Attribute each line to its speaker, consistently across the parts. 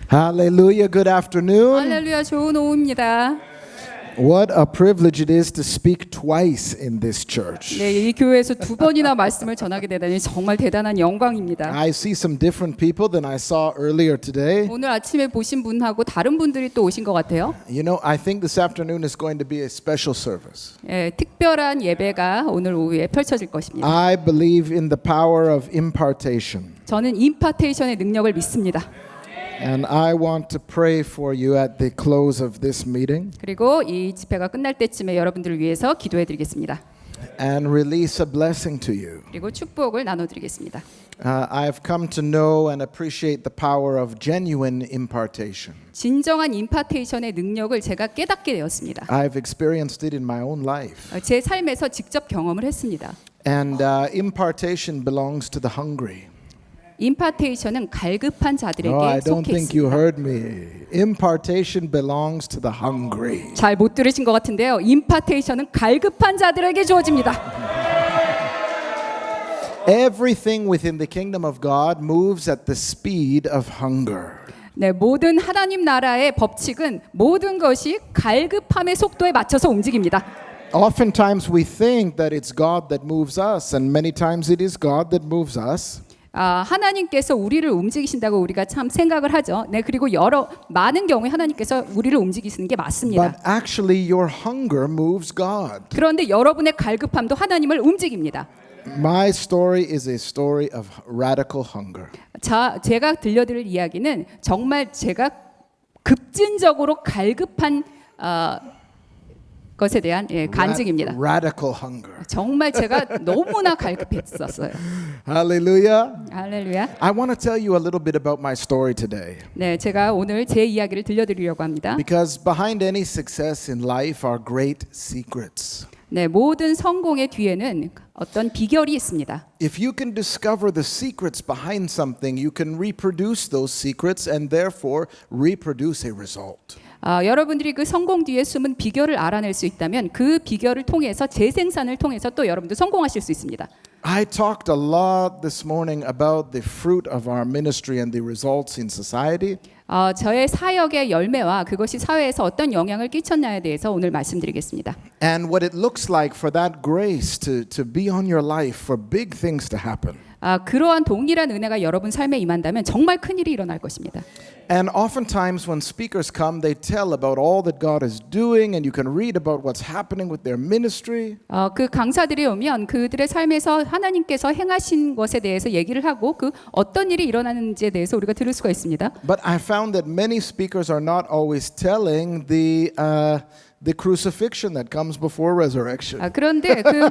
Speaker 1: Hallelujah. Good afternoon.
Speaker 2: 할렐루야, 좋은 오후입니다.
Speaker 1: What a privilege it is to speak twice in this church.
Speaker 2: 네, 이 교회에서 두 번이나 말씀을 전하게 되다니 정말 대단한 영광입니다.
Speaker 1: I see some different people than I saw earlier today.
Speaker 2: 오늘 아침에 보신 분하고 다른 분들이 또 오신 것 같아요.
Speaker 1: You know, I think this afternoon is going to be a special service.
Speaker 2: 예, 특별한 예배가 오늘 오후에 펼쳐질 것입니다.
Speaker 1: I believe in the power of impartation.
Speaker 2: 저는 임파테이션의 능력을 믿습니다.
Speaker 1: And I want to pray for you at the close of this meeting
Speaker 2: 그리고 이 집회가 끝날 때쯤에 여러분들을 위해서 기도해 드리겠습니다.
Speaker 1: and release a blessing to you.
Speaker 2: 그리고 축복을 나눠 드리겠습니다.
Speaker 1: I've come to know and appreciate the power of genuine impartation.
Speaker 2: 진정한 임파테이션의 능력을 제가 깨닫게 되었습니다.
Speaker 1: I've experienced it in my own life.
Speaker 2: 제 삶에서 직접 경험을 했습니다.
Speaker 1: And impartation belongs to the hungry.
Speaker 2: 임파테이션은 갈급한
Speaker 1: No,
Speaker 2: 자들에게
Speaker 1: I don't
Speaker 2: 속해
Speaker 1: think you
Speaker 2: 있습니다.
Speaker 1: heard me. Impartation belongs to the hungry.
Speaker 2: 잘 못 들으신 것 같은데요. 임파테이션은 갈급한 자들에게 주어집니다.
Speaker 1: Everything within the kingdom of God moves at the speed of hunger.
Speaker 2: 네, 모든 하나님 나라의 법칙은 모든 것이 갈급함의 속도에 맞춰서 움직입니다.
Speaker 1: Oftentimes we think that it's God that moves us, and many times it is God that moves us.
Speaker 2: 하나님께서 우리를 움직이신다고 우리가 참 생각을 하죠. 네, 그리고 많은 경우에 하나님께서 우리를 움직이시는 게 맞습니다.
Speaker 1: But actually your hunger moves God.
Speaker 2: 그런데 여러분의 갈급함도 하나님을 움직입니다.
Speaker 1: My story is a story of radical hunger.
Speaker 2: 제가 들려드릴 이야기는 정말 제가 급진적으로 갈급한 것에 대한 간증입니다.
Speaker 1: Radical hunger.
Speaker 2: 정말 제가 너무나 갈급했었어요.
Speaker 1: Hallelujah.
Speaker 2: 할렐루야.
Speaker 1: I want to tell you a little bit about my story today.
Speaker 2: 네, 제가 오늘 제 이야기를 들려드리려고 합니다.
Speaker 1: Because behind any success in life are great secrets.
Speaker 2: 네, 모든 성공의 뒤에는 어떤 비결이 있습니다.
Speaker 1: If you can discover the secrets behind something, you can reproduce those secrets and therefore reproduce a result.
Speaker 2: 여러분들이 그 성공 뒤에 숨은 비결을 알아낼 수 있다면 그 비결을 통해서 재생산을 통해서 또 여러분도 성공하실 수 있습니다.
Speaker 1: I talked a lot this morning about the fruit of our ministry and the results in society.
Speaker 2: 저의 사역의 열매와 그것이 사회에서 어떤 영향을 끼쳤냐에 대해서 오늘 말씀드리겠습니다.
Speaker 1: And what it looks like for that grace to be on your life, for big things to happen.
Speaker 2: 그러한 동일한 은혜가 여러분 삶에 임한다면 정말 큰 일이 일어날 것입니다.
Speaker 1: And oftentimes when speakers come, they tell about all that God is doing, and you can read about what's happening with their ministry.
Speaker 2: 그 강사들이 오면 그들의 삶에서 하나님께서 행하신 것에 대해서 얘기를 하고 그 어떤 일이 일어나는지에 대해서 우리가 들을 수가 있습니다.
Speaker 1: But I found that many speakers are not always telling the crucifixion that comes before resurrection.
Speaker 2: 그런데 그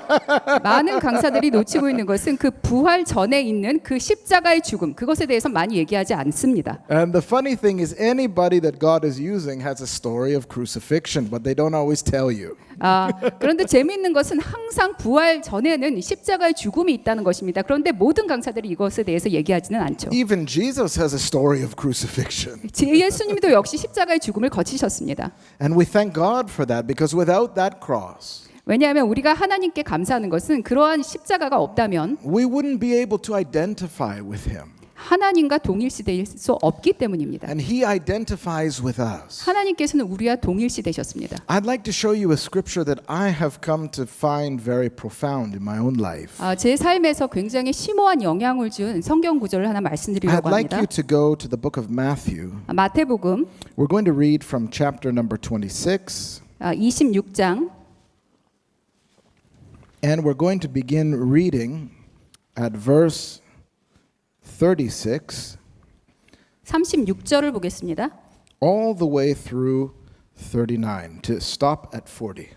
Speaker 2: 많은 강사들이 놓치고 있는 것은 그 부활 전에 있는 그 십자가의 죽음 그것에 대해서 많이 얘기하지 않습니다.
Speaker 1: And the funny thing is anybody that God is using has a story of crucifixion, but they don't always tell you.
Speaker 2: 그런데 재미있는 것은 항상 부활 전에는 십자가의 죽음이 있다는 것입니다. 그런데 모든 강사들이 이것에 대해서 얘기하지는 않죠.
Speaker 1: Even Jesus has a story of crucifixion.
Speaker 2: 예수님도 역시 십자가의 죽음을 거치셨습니다.
Speaker 1: And we thank God for that because without that cross,
Speaker 2: 왜냐하면 우리가 하나님께 감사하는 것은 그러한 십자가가 없다면
Speaker 1: we wouldn't be able to identify with him.
Speaker 2: 하나님과 동일시될 수 없기 때문입니다.
Speaker 1: And he identifies with us.
Speaker 2: 하나님께서는 우리와 동일시되셨습니다.
Speaker 1: I'd like to show you a scripture that I have come to find very profound in my own life.
Speaker 2: 제 삶에서 굉장히 심오한 영향을 준 성경 구절을 하나
Speaker 1: I'd
Speaker 2: 말씀드리려고
Speaker 1: like
Speaker 2: 합니다.
Speaker 1: you to go to the book of Matthew.
Speaker 2: 마태복음
Speaker 1: We're going to read from chapter number 26.
Speaker 2: 26장
Speaker 1: And we're going to begin reading at verse 36
Speaker 2: 36절을 보겠습니다.
Speaker 1: all the way through 39 to stop at 40.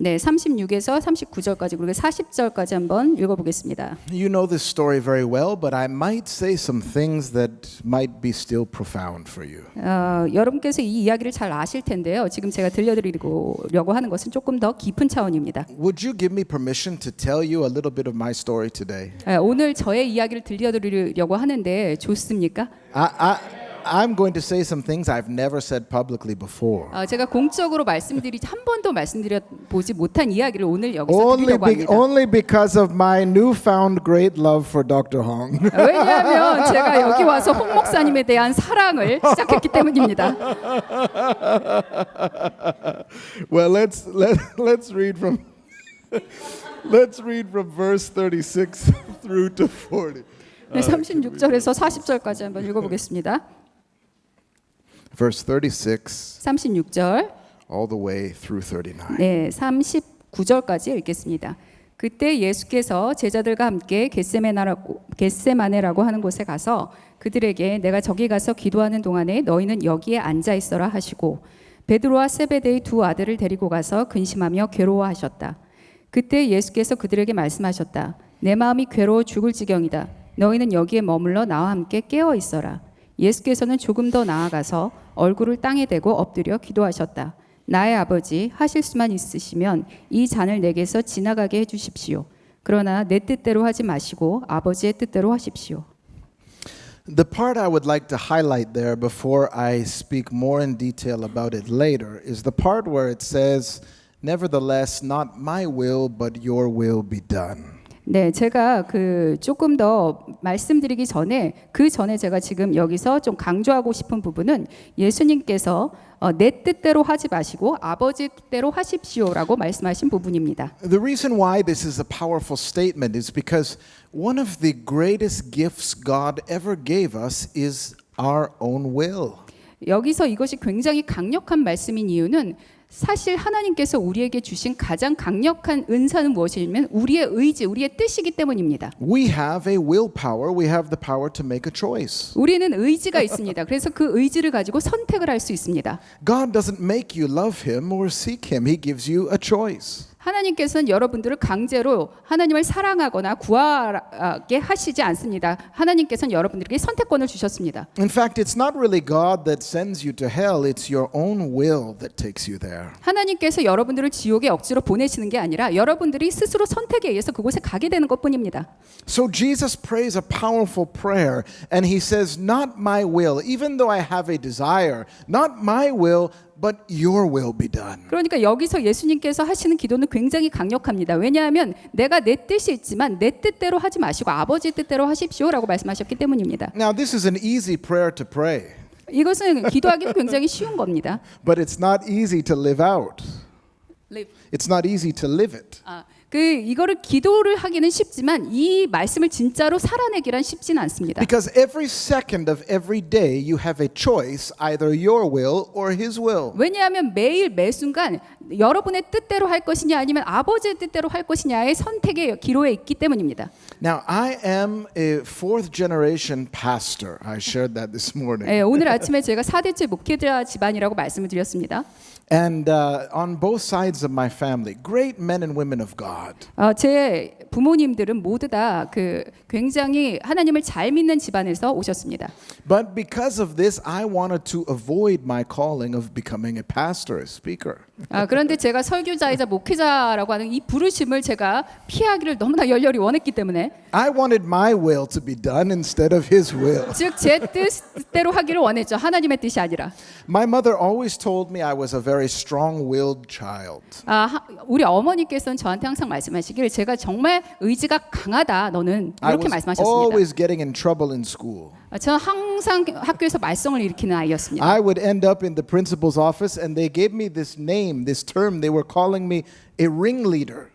Speaker 2: 네, 36에서 39절까지 그리고 40절까지 한번 읽어보겠습니다.
Speaker 1: You know this story very well, but I might say some things that might be still profound for you.
Speaker 2: 여러분께서 이 이야기를 잘 아실 텐데요. 지금 제가 들려드리려고 하는 것은 조금 더 깊은 차원입니다.
Speaker 1: Would you give me permission to tell you a little bit of my story today?
Speaker 2: 오늘 저의 이야기를 들려드리려고 하는데 좋습니까?
Speaker 1: I'm going to say some things I've never said publicly before.
Speaker 2: 제가 공적으로 말씀드리지 한 번도 말씀드려 보지 못한 이야기를 오늘 여기서 드리려고 합니다.
Speaker 1: Only because of my newfound great love for Dr. Hong.
Speaker 2: 왜냐하면 제가 여기 와서 홍 목사님에 대한 사랑을 시작했기 때문입니다.
Speaker 1: Well, let's read from let's read from verse 36 through to 40.
Speaker 2: 네, 36절에서 40절까지 한번 읽어보겠습니다.
Speaker 1: Verse 36
Speaker 2: 36절,
Speaker 1: all the way through 39.
Speaker 2: 네, 39절까지 읽겠습니다. 그때 예수께서 제자들과 함께 겟세마네라고 하는 곳에 가서 그들에게 내가 저기 가서 기도하는 동안에 너희는 여기에 앉아 있어라 하시고 베드로와 세베데의 두 아들을 데리고 가서 근심하며 괴로워하셨다. 그때 예수께서 그들에게 말씀하셨다. 내 마음이 괴로워 죽을 지경이다. 너희는 여기에 머물러 나와 함께 깨어 있어라. 예수께서는 조금 더 나아가서 얼굴을 땅에 대고 엎드려 기도하셨다. 나의 아버지, 하실 수만 있으시면 이 잔을 내게서 지나가게 해주십시오. 그러나 내 뜻대로 하지 마시고 아버지의 뜻대로 하십시오.
Speaker 1: The part I would like to highlight there before I speak more in detail about it later is the part where it says, "Nevertheless, not my will, but your will be done."
Speaker 2: 네, 제가 조금 더 말씀드리기 전에 제가 지금 여기서 좀 강조하고 싶은 부분은 예수님께서 내 뜻대로 하지 마시고 아버지 뜻대로 하십시오라고 말씀하신 부분입니다.
Speaker 1: The reason why this is a powerful statement is because one of the greatest gifts God ever gave us is our own will.
Speaker 2: 여기서 이것이 굉장히 강력한 말씀인 이유는 사실 하나님께서 우리에게 주신 가장 강력한 은사는 무엇이냐면 우리의 의지, 우리의 뜻이기 때문입니다.
Speaker 1: We have a willpower. We have the power to make a choice.
Speaker 2: 우리는 의지가 있습니다. 그래서 그 의지를 가지고 선택을 할 수 있습니다.
Speaker 1: God doesn't make you love him or seek him. He gives you a choice.
Speaker 2: 하나님께서는 여러분들을 강제로 하나님을 사랑하거나 구하게 하시지 않습니다. 하나님께서는 여러분들에게 선택권을 주셨습니다.
Speaker 1: In fact, it's not really God that sends you to hell. It's your own will that takes you there.
Speaker 2: 하나님께서 여러분들을 지옥에 억지로 보내시는 게 아니라 여러분들이 스스로 선택에 의해서 그곳에 가게 되는 것뿐입니다.
Speaker 1: So Jesus prays a powerful prayer and he says, "Not my will, even though I have a desire, not my will, but your will be done."
Speaker 2: 그러니까 여기서 예수님께서 하시는 기도는 굉장히 강력합니다. 왜냐하면 내가 내 뜻이 있지만 내 뜻대로 하지 마시고 아버지 뜻대로 하십시오라고 말씀하셨기 때문입니다.
Speaker 1: Now, this is an easy prayer to pray,
Speaker 2: 이것은 기도하기는 굉장히 쉬운 겁니다.
Speaker 1: but it's not easy to live out. It's not easy to live it.
Speaker 2: 이거를 기도를 하기는 쉽지만 이 말씀을 진짜로 살아내기란 쉽지는 않습니다.
Speaker 1: Because every second of every day you have a choice, either your will or his will.
Speaker 2: 왜냐하면 매일 매 순간 여러분의 뜻대로 할 것이냐 아니면 아버지의 뜻대로 할 것이냐의 선택의 기로에 있기 때문입니다.
Speaker 1: Now, I am a fourth generation pastor. I shared that this morning.
Speaker 2: 네, 오늘 아침에 제가 4대째 목회자 집안이라고 말씀을 드렸습니다.
Speaker 1: And on both sides of my family, great men and women of God.
Speaker 2: 제 부모님들은 모두 다 굉장히 하나님을 잘 믿는 집안에서 오셨습니다.
Speaker 1: But because of this, I wanted to avoid my calling of becoming a pastor, a speaker.
Speaker 2: 그런데 제가 설교자이자 목회자라고 하는 이 부르심을 제가 피하기를 너무나 열렬히 원했기 때문에
Speaker 1: I wanted my will to be done instead of his will.
Speaker 2: 즉 제 뜻대로 하기를 원했죠. 하나님의 뜻이 아니라.
Speaker 1: My mother always told me I was a very strong-willed child.
Speaker 2: 우리 어머니께서는 저한테 항상 말씀하시길 제가 정말 의지가 강하다 너는
Speaker 1: I
Speaker 2: 이렇게
Speaker 1: was
Speaker 2: 말씀하셨습니다.
Speaker 1: always getting in trouble in school.
Speaker 2: 저는 항상 학교에서 말썽을 일으키는 아이였습니다.
Speaker 1: I would end up in the principal's office and they gave me this name, this term. They were calling me a ringleader.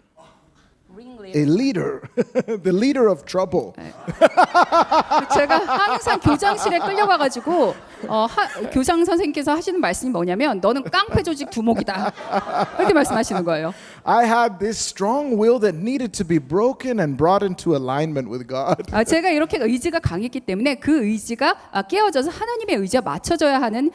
Speaker 1: A leader, the leader of trouble.
Speaker 2: 제가 항상 교장실에 끌려가가지고 교장 선생님께서 하시는 말씀이 뭐냐면 너는 깡패 조직 두목이다 이렇게 말씀하시는 거예요.
Speaker 1: I had this strong will that needed to be broken and brought into alignment with God.
Speaker 2: 제가 이렇게 의지가 강했기 때문에 그 의지가 깨어져서 하나님의 의지와 맞춰져야 하는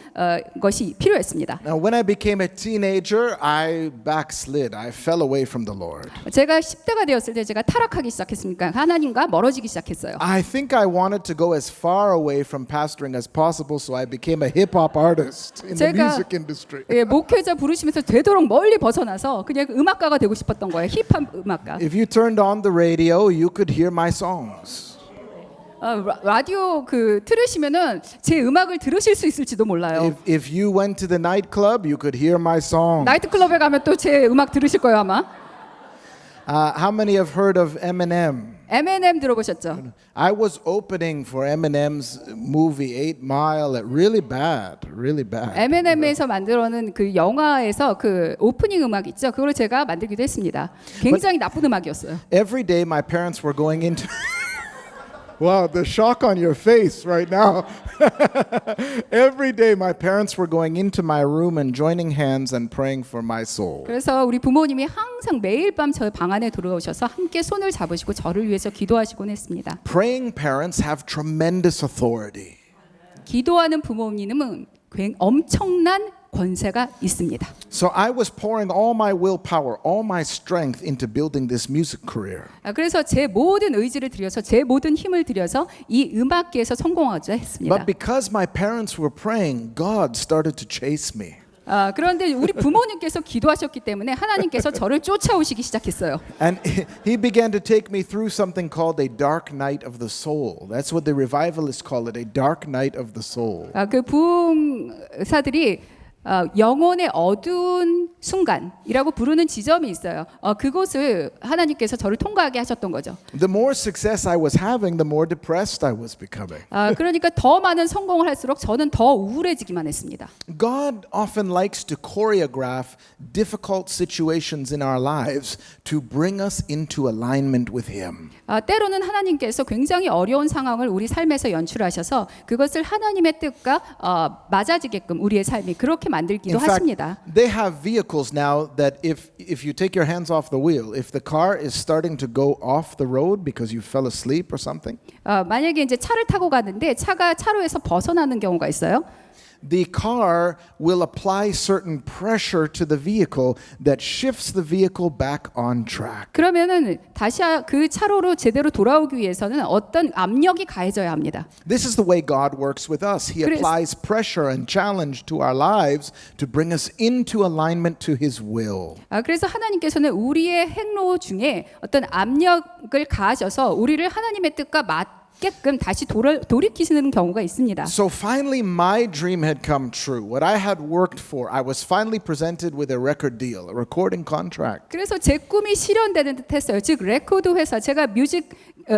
Speaker 2: 것이 필요했습니다.
Speaker 1: Now, when I became a teenager, I backslid. I fell away from the Lord.
Speaker 2: 제가 10대가 되었을 때 제가 타락하기 시작했으니까 하나님과 멀어지기 시작했어요.
Speaker 1: I think I wanted to go as far away from pastoring as possible, so I became a hip hop artist in the music industry.
Speaker 2: 목회자 부르시면서 되도록 멀리 벗어나서 그냥 음악가가 되고 싶었던 거예요. 힙합 음악가.
Speaker 1: If you turned on the radio, you could hear my songs.
Speaker 2: 라디오 그 틀으시면은 제 음악을 들으실 수 있을지도 몰라요.
Speaker 1: If you went to the nightclub, you could hear my song.
Speaker 2: 나이트클럽에 가면 또 제 음악 들으실 거예요 아마.
Speaker 1: How many have heard of Eminem?
Speaker 2: M&M 들어보셨죠?
Speaker 1: I was opening for Eminem's movie 8 Mile. Really bad, really bad.
Speaker 2: M&M에서 만들어낸 그 영화에서 그 오프닝 음악 있죠? 그걸 제가 만들기도 했습니다. 굉장히 나쁜 음악이었어요.
Speaker 1: Every day my parents were going into Wow, the shock on your face right now. Every day my parents were going into my room and joining hands and praying for my soul.
Speaker 2: 그래서 우리 부모님이 항상 매일 밤 저 방 안에 들어오셔서 함께 손을 잡으시고 저를 위해서 기도하시곤 했습니다.
Speaker 1: Praying parents have tremendous authority.
Speaker 2: 기도하는 부모님은 엄청난 권세가 있습니다.
Speaker 1: So I was pouring all my willpower, all my strength into building this music career.
Speaker 2: 그래서 제 모든 의지를 들여서 제 모든 힘을 들여서 이 음악계에서 성공하자 했습니다.
Speaker 1: But because my parents were praying, God started to chase me.
Speaker 2: 그런데 우리 부모님께서 기도하셨기 때문에 하나님께서 저를 쫓아오시기 시작했어요.
Speaker 1: And he began to take me through something called a dark night of the soul. That's what the revivalists call it, a dark night of the soul.
Speaker 2: 그 부흥사들이 영혼의 어두운 순간이라고 부르는 지점이 있어요. 그곳을 하나님께서 저를 통과하게 하셨던 거죠.
Speaker 1: The more success I was having, the more depressed I was becoming.
Speaker 2: 그러니까 더 많은 성공을 할수록 저는 더 우울해지기만 했습니다.
Speaker 1: God often likes to choreograph difficult situations in our lives to bring us into alignment with Him.
Speaker 2: 때로는 하나님께서 굉장히 어려운 상황을 우리 삶에서 연출하셔서 그것을 하나님의 뜻과 맞아지게끔 우리의 삶이 그렇게 만들기도
Speaker 1: In fact,
Speaker 2: 하십니다.
Speaker 1: they have vehicles now that if you take your hands off the wheel, if the car is starting to go off the road because you fell asleep or something,
Speaker 2: 만약에 이제 차를 타고 가는데 차가 차로에서 벗어나는 경우가 있어요.
Speaker 1: the car will apply certain pressure to the vehicle that shifts the vehicle back on track.
Speaker 2: 그러면은 다시 그 차로로 제대로 돌아오기 위해서는 어떤 압력이 가해져야 합니다.
Speaker 1: This is the way God works with us. He applies pressure and challenge to our lives to bring us into alignment to His will.
Speaker 2: 그래서 하나님께서는 우리의 행로 중에 어떤 압력을 가하셔서 우리를 하나님의 뜻과 맞게끔 다시 돌이키시는 경우가 있습니다.
Speaker 1: So finally my dream had come true. What I had worked for, I was finally presented with a record deal, a recording contract.
Speaker 2: 그래서 제 꿈이 실현되는 듯했어요. 즉 레코드 회사, 제가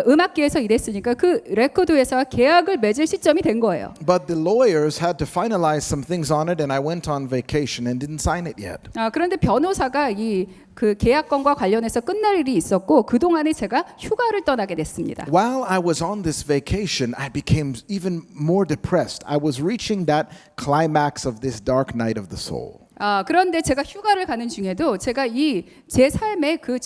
Speaker 2: 음악계에서 일했으니까 그 레코드 회사와 계약을 맺을 시점이 된 거예요.
Speaker 1: But the lawyers had to finalize some things on it and I went on vacation and didn't sign it yet.
Speaker 2: 그런데 변호사가 그 계약건과 관련해서 끝날 일이 있었고 그 동안에 제가 휴가를 떠나게 됐습니다.
Speaker 1: While I was on this vacation, I became even more depressed. I was reaching that climax of this dark night of the soul.
Speaker 2: 그런데 제가 휴가를 가는 중에도 제가 제 삶의 그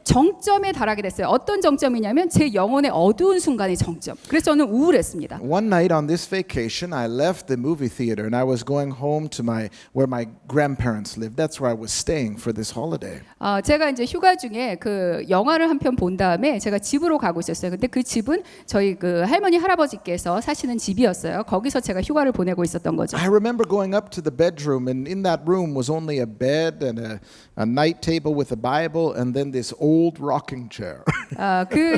Speaker 2: 정점에 달하게 됐어요. 어떤 정점이냐면 제 영혼의 어두운 순간의 정점. 그래서 저는 우울했습니다.
Speaker 1: One night on this vacation, I left the movie theater and I was going home to where my grandparents lived. That's where I was staying for this holiday.
Speaker 2: 제가 이제 휴가 중에 그 영화를 한 편 본 다음에 제가 집으로 가고 있었어요. 근데 그 집은 저희 그 할머니 할아버지께서 사시는 집이었어요. 거기서 제가 휴가를 보내고 있었던 거죠.
Speaker 1: I remember going up to the bedroom and in that room was only a bed and a night table with a Bible and then this old rocking chair.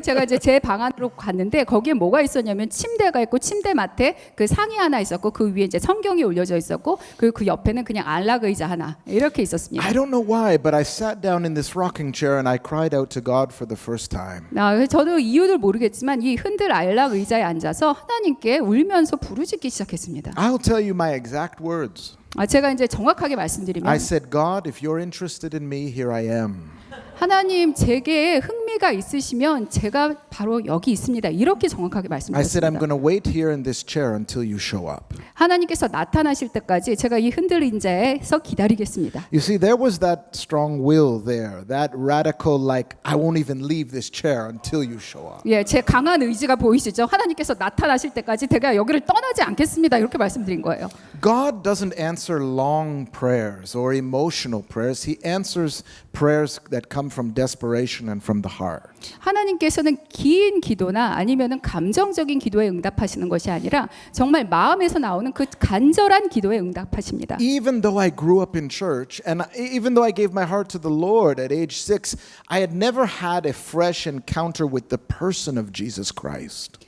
Speaker 2: 제가 이제 제 방 안으로 갔는데 거기에 뭐가 있었냐면 침대가 있고 침대 맡에 그 상이 하나 있었고 그 위에 이제 성경이 올려져 있었고 그리고 그 옆에는 그냥 안락 의자 하나 이렇게 있었습니다.
Speaker 1: I don't know why, but I sat down in this rocking chair and I cried out to God for the first time.
Speaker 2: 저도 이유를 모르겠지만 이 흔들 안락 의자에 앉아서 하나님께 울면서 부르짖기 시작했습니다.
Speaker 1: I'll tell you my exact words.
Speaker 2: 제가 이제 정확하게 말씀드리면
Speaker 1: I said, God, if you're interested in me, here I am.
Speaker 2: 하나님 제게 흥미가 있으시면 제가 바로 여기 있습니다. 이렇게 정확하게
Speaker 1: I said, I'm
Speaker 2: 말씀드렸습니다.
Speaker 1: going to wait here in this chair until you show up.
Speaker 2: 하나님께서 나타나실 때까지 제가 이 흔들린 자에서 기다리겠습니다.
Speaker 1: You see, there was that strong will there, that radical, like, I won't even leave this chair until you show up.
Speaker 2: 제 강한 의지가 보이시죠? 하나님께서 나타나실 때까지 제가 여기를 떠나지 않겠습니다. 이렇게 말씀드린 거예요.
Speaker 1: God doesn't answer long prayers or emotional prayers. He answers prayers that come from desperation and from the heart.
Speaker 2: 하나님께서는 긴 기도나 아니면은 감정적인 기도에 응답하시는 것이 아니라 정말 마음에서 나오는 그 간절한 기도에 응답하십니다.
Speaker 1: Even though I grew up in church and even though I gave my heart to the Lord at age 6, I had never had a fresh encounter with the person of Jesus Christ.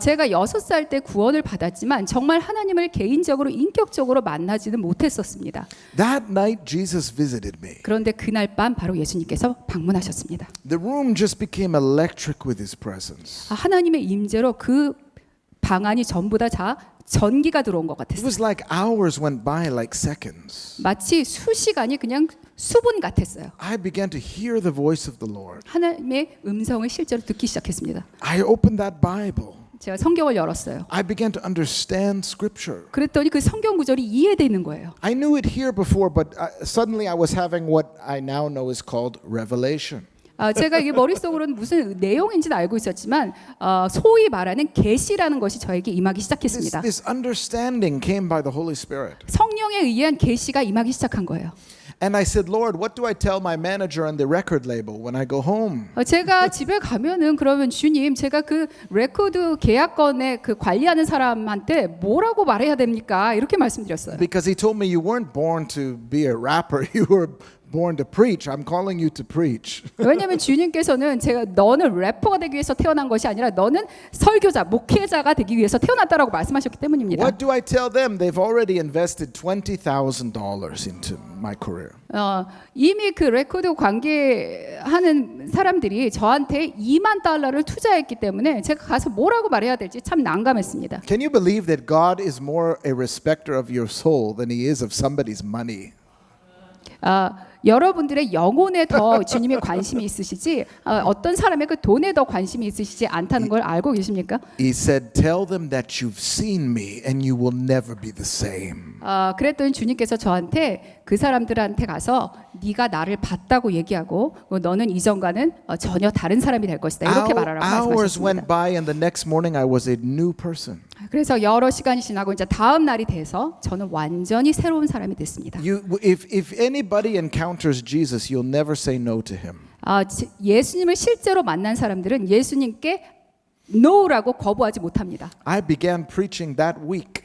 Speaker 2: 제가 6살 때 구원을 받았지만 정말 하나님을 개인적으로 인격적으로 만나지는 못했었습니다.
Speaker 1: That night Jesus visited me.
Speaker 2: 그런데 그날 밤 바로 예수님께서 방문하셨습니다.
Speaker 1: The room just became electric with his presence.
Speaker 2: 하나님의 임재로 그 방 안이 전부 다 전기가 들어온 것
Speaker 1: It
Speaker 2: 같았어요.
Speaker 1: was like hours went by like seconds.
Speaker 2: 마치 수시간이 그냥 수분 같았어요.
Speaker 1: I began to hear the voice of the Lord.
Speaker 2: 하나님의 음성을 실제로 듣기 시작했습니다.
Speaker 1: I opened that Bible.
Speaker 2: 제가 성경을 열었어요.
Speaker 1: I began to understand scripture.
Speaker 2: 그랬더니 그 성경 구절이 이해되는 거예요.
Speaker 1: I knew it here before, but suddenly I was having what I now know is called revelation.
Speaker 2: 제가 이게 머릿속으로는 무슨 내용인지는 알고 있었지만 소위 말하는 계시라는 것이 저에게 임하기 시작했습니다.
Speaker 1: This understanding came by the Holy Spirit.
Speaker 2: 성령에 의한 계시가 임하기 시작한 거예요.
Speaker 1: And I said, Lord, what do I tell my manager on the record label when I go home?
Speaker 2: 제가 집에 가면은 그러면 주님, 제가 그 레코드 계약건에 그 관리하는 사람한테 뭐라고 말해야 됩니까? 이렇게 말씀드렸어요.
Speaker 1: Because he told me you weren't born to be a rapper, you were born to preach. I'm calling you to preach.
Speaker 2: 왜냐하면 주님께서는 제가 너는 래퍼가 되기 위해서 태어난 것이 아니라 너는 설교자, 목회자가 되기 위해서 태어났다라고 말씀하셨기 때문입니다.
Speaker 1: What do I tell them? They've already invested $20,000 into my career.
Speaker 2: 이미 그 레코드 관계하는 사람들이 저한테 $20,000를 투자했기 때문에 제가 가서 뭐라고 말해야 될지 참 난감했습니다.
Speaker 1: Can you believe that God is more a respecter of your soul than he is of somebody's money?
Speaker 2: 여러분들의 영혼에 더 주님이 관심이 있으시지 어떤 사람의 그 돈에 더 관심이 있으시지 않다는 걸 알고 계십니까?
Speaker 1: He said, tell them that you've seen me and you will never be the same.
Speaker 2: 그랬더니 주님께서 저한테 그 사람들한테 가서 네가 나를 봤다고 얘기하고 너는 이전과는 전혀 다른 사람이 될 것이다 이렇게 말하라고
Speaker 1: Hours
Speaker 2: 말씀하셨습니다.
Speaker 1: went by and the next morning I was a new person.
Speaker 2: 그래서 여러 시간이 지나고 이제 다음 날이 돼서 저는 완전히 새로운 사람이 됐습니다.
Speaker 1: If anybody encounters Jesus, you'll never say no to him.
Speaker 2: 예수님을 실제로 만난 사람들은 예수님께 no라고 거부하지 못합니다.
Speaker 1: I began preaching that week.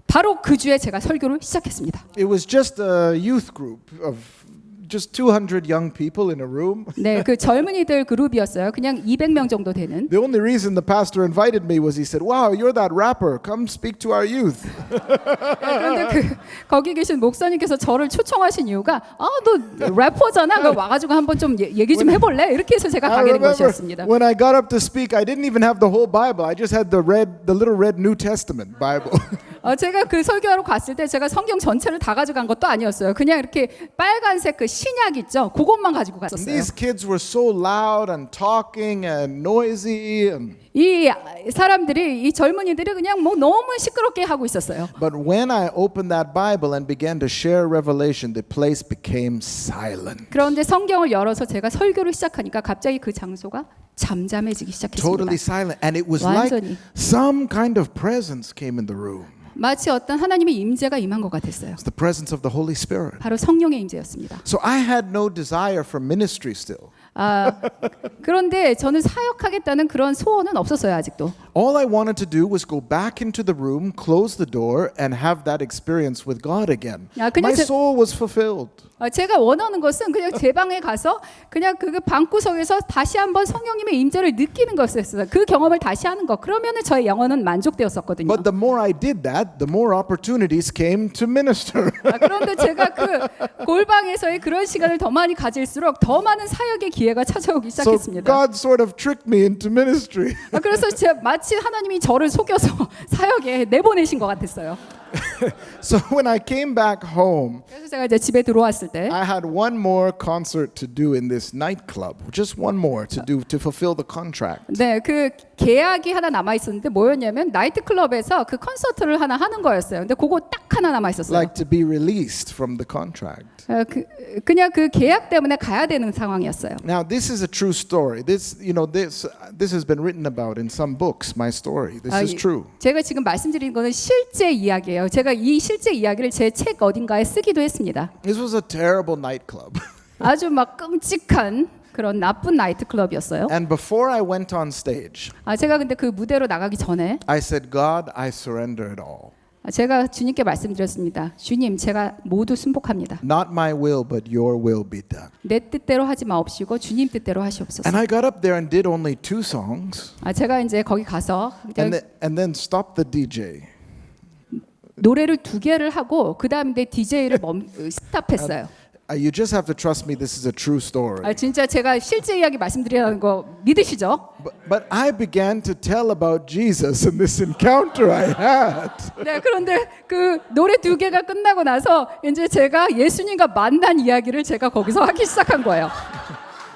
Speaker 2: 바로 그 주에 제가 설교를 시작했습니다.
Speaker 1: It was just a youth group of just 200 young people in a room.
Speaker 2: 네, 그 젊은이들 그룹이었어요. 그냥 200명 정도 되는.
Speaker 1: The only reason the pastor invited me was he said, "Wow, you're that rapper. Come speak to our youth."
Speaker 2: 그런데 거기 계신 목사님께서 저를 초청하신 이유가 너 래퍼잖아. 그 와가지고 한번 좀 얘기 좀 해볼래? 이렇게 해서 제가
Speaker 1: I
Speaker 2: 가게 된
Speaker 1: remember
Speaker 2: 것이었습니다.
Speaker 1: when I got up to speak, I didn't even have the whole Bible. I just had the little red New Testament Bible.
Speaker 2: 제가 그 설교하러 갔을 때 제가 성경 전체를 다 가져간 것도 아니었어요. 그냥 이렇게 빨간색 그 신약 있죠. 그것만 가지고 갔었어요.
Speaker 1: These kids were so loud and talking and noisy and
Speaker 2: 이 사람들이 이 젊은이들이 그냥 뭐 너무 시끄럽게 하고 있었어요.
Speaker 1: But when I opened that Bible and began to share revelation, the place became silent.
Speaker 2: 그런데 성경을 열어서 제가 설교를 시작하니까 갑자기 그 장소가 잠잠해지기
Speaker 1: Totally
Speaker 2: 시작했습니다.
Speaker 1: silent. And it was like
Speaker 2: 완전히.
Speaker 1: some kind of presence came in the room.
Speaker 2: 마치 어떤 하나님의 임재가 임한 것 같았어요.
Speaker 1: It's the presence of the Holy Spirit.
Speaker 2: 바로 성령의 임재였습니다.
Speaker 1: So I had no desire for ministry still.
Speaker 2: 그런데 저는 사역하겠다는 그런 소원은 없었어요 아직도.
Speaker 1: All I wanted to do was go back into the room, close the door, and have that experience with God again. My soul was fulfilled.
Speaker 2: 제가 원하는 것은 그냥 제 방에 가서 그냥 그 방구석에서 다시 한번 성령님의 임재를 느끼는 것이었어요. 그 경험을 다시 하는 것. 그러면은 저의 영혼은 만족되었었거든요.
Speaker 1: But the more I did that, the more opportunities came to minister.
Speaker 2: 그런데 제가 그 골방에서의 그런 시간을 더 많이 가질수록 더 많은 사역의 기회가 찾아오기
Speaker 1: So
Speaker 2: 시작했습니다.
Speaker 1: God sort of tricked me into ministry.
Speaker 2: 그래서 마치 하나님이 저를 속여서 사역에 내보내신 것 같았어요.
Speaker 1: So when I came back home,
Speaker 2: 그래서 제가 이제 집에 들어왔을 때
Speaker 1: I had one more concert to do in this nightclub. Just one more to do to fulfill the contract.
Speaker 2: 네, 그 계약이 하나 남아 있었는데 뭐였냐면 나이트클럽에서 그 콘서트를 하나 하는 거였어요. 근데 그거 딱 하나 남아 있었어요.
Speaker 1: Like to be released from the contract.
Speaker 2: 그냥 그 계약 때문에 가야 되는 상황이었어요.
Speaker 1: Now this is a true story. This has been written about in some books. My story. This is true.
Speaker 2: 제가 지금 말씀드리는 거는 실제 이야기예요. 거예요. 제가 이 실제 이야기를 제 책 어딘가에 쓰기도 했습니다.
Speaker 1: This was a terrible nightclub.
Speaker 2: 아주 막 끔찍한 그런 나쁜 나이트클럽이었어요.
Speaker 1: And before I went on stage,
Speaker 2: 제가 근데 그 무대로 나가기 전에
Speaker 1: I said, God, I surrender it all.
Speaker 2: 제가 주님께 말씀드렸습니다. 주님, 제가 모두 순복합니다.
Speaker 1: Not my will, but your will be done.
Speaker 2: 내 뜻대로 하지 마옵시고 주님 뜻대로 하시옵소서.
Speaker 1: And I got up there and did only 2 songs,
Speaker 2: 제가 이제 거기 가서
Speaker 1: and then stopped the DJ.
Speaker 2: 노래를 2개를 하고 그 다음에 DJ를 스탑했어요.
Speaker 1: You just have to trust me. This is a true story.
Speaker 2: 진짜 제가 실제 이야기 말씀드리는 거 믿으시죠?
Speaker 1: But I began to tell about Jesus and this encounter I had.
Speaker 2: 네, 그런데 그 노래 2개가 끝나고 나서 이제 제가 예수님과 만난 이야기를 제가 거기서 하기 시작한 거예요.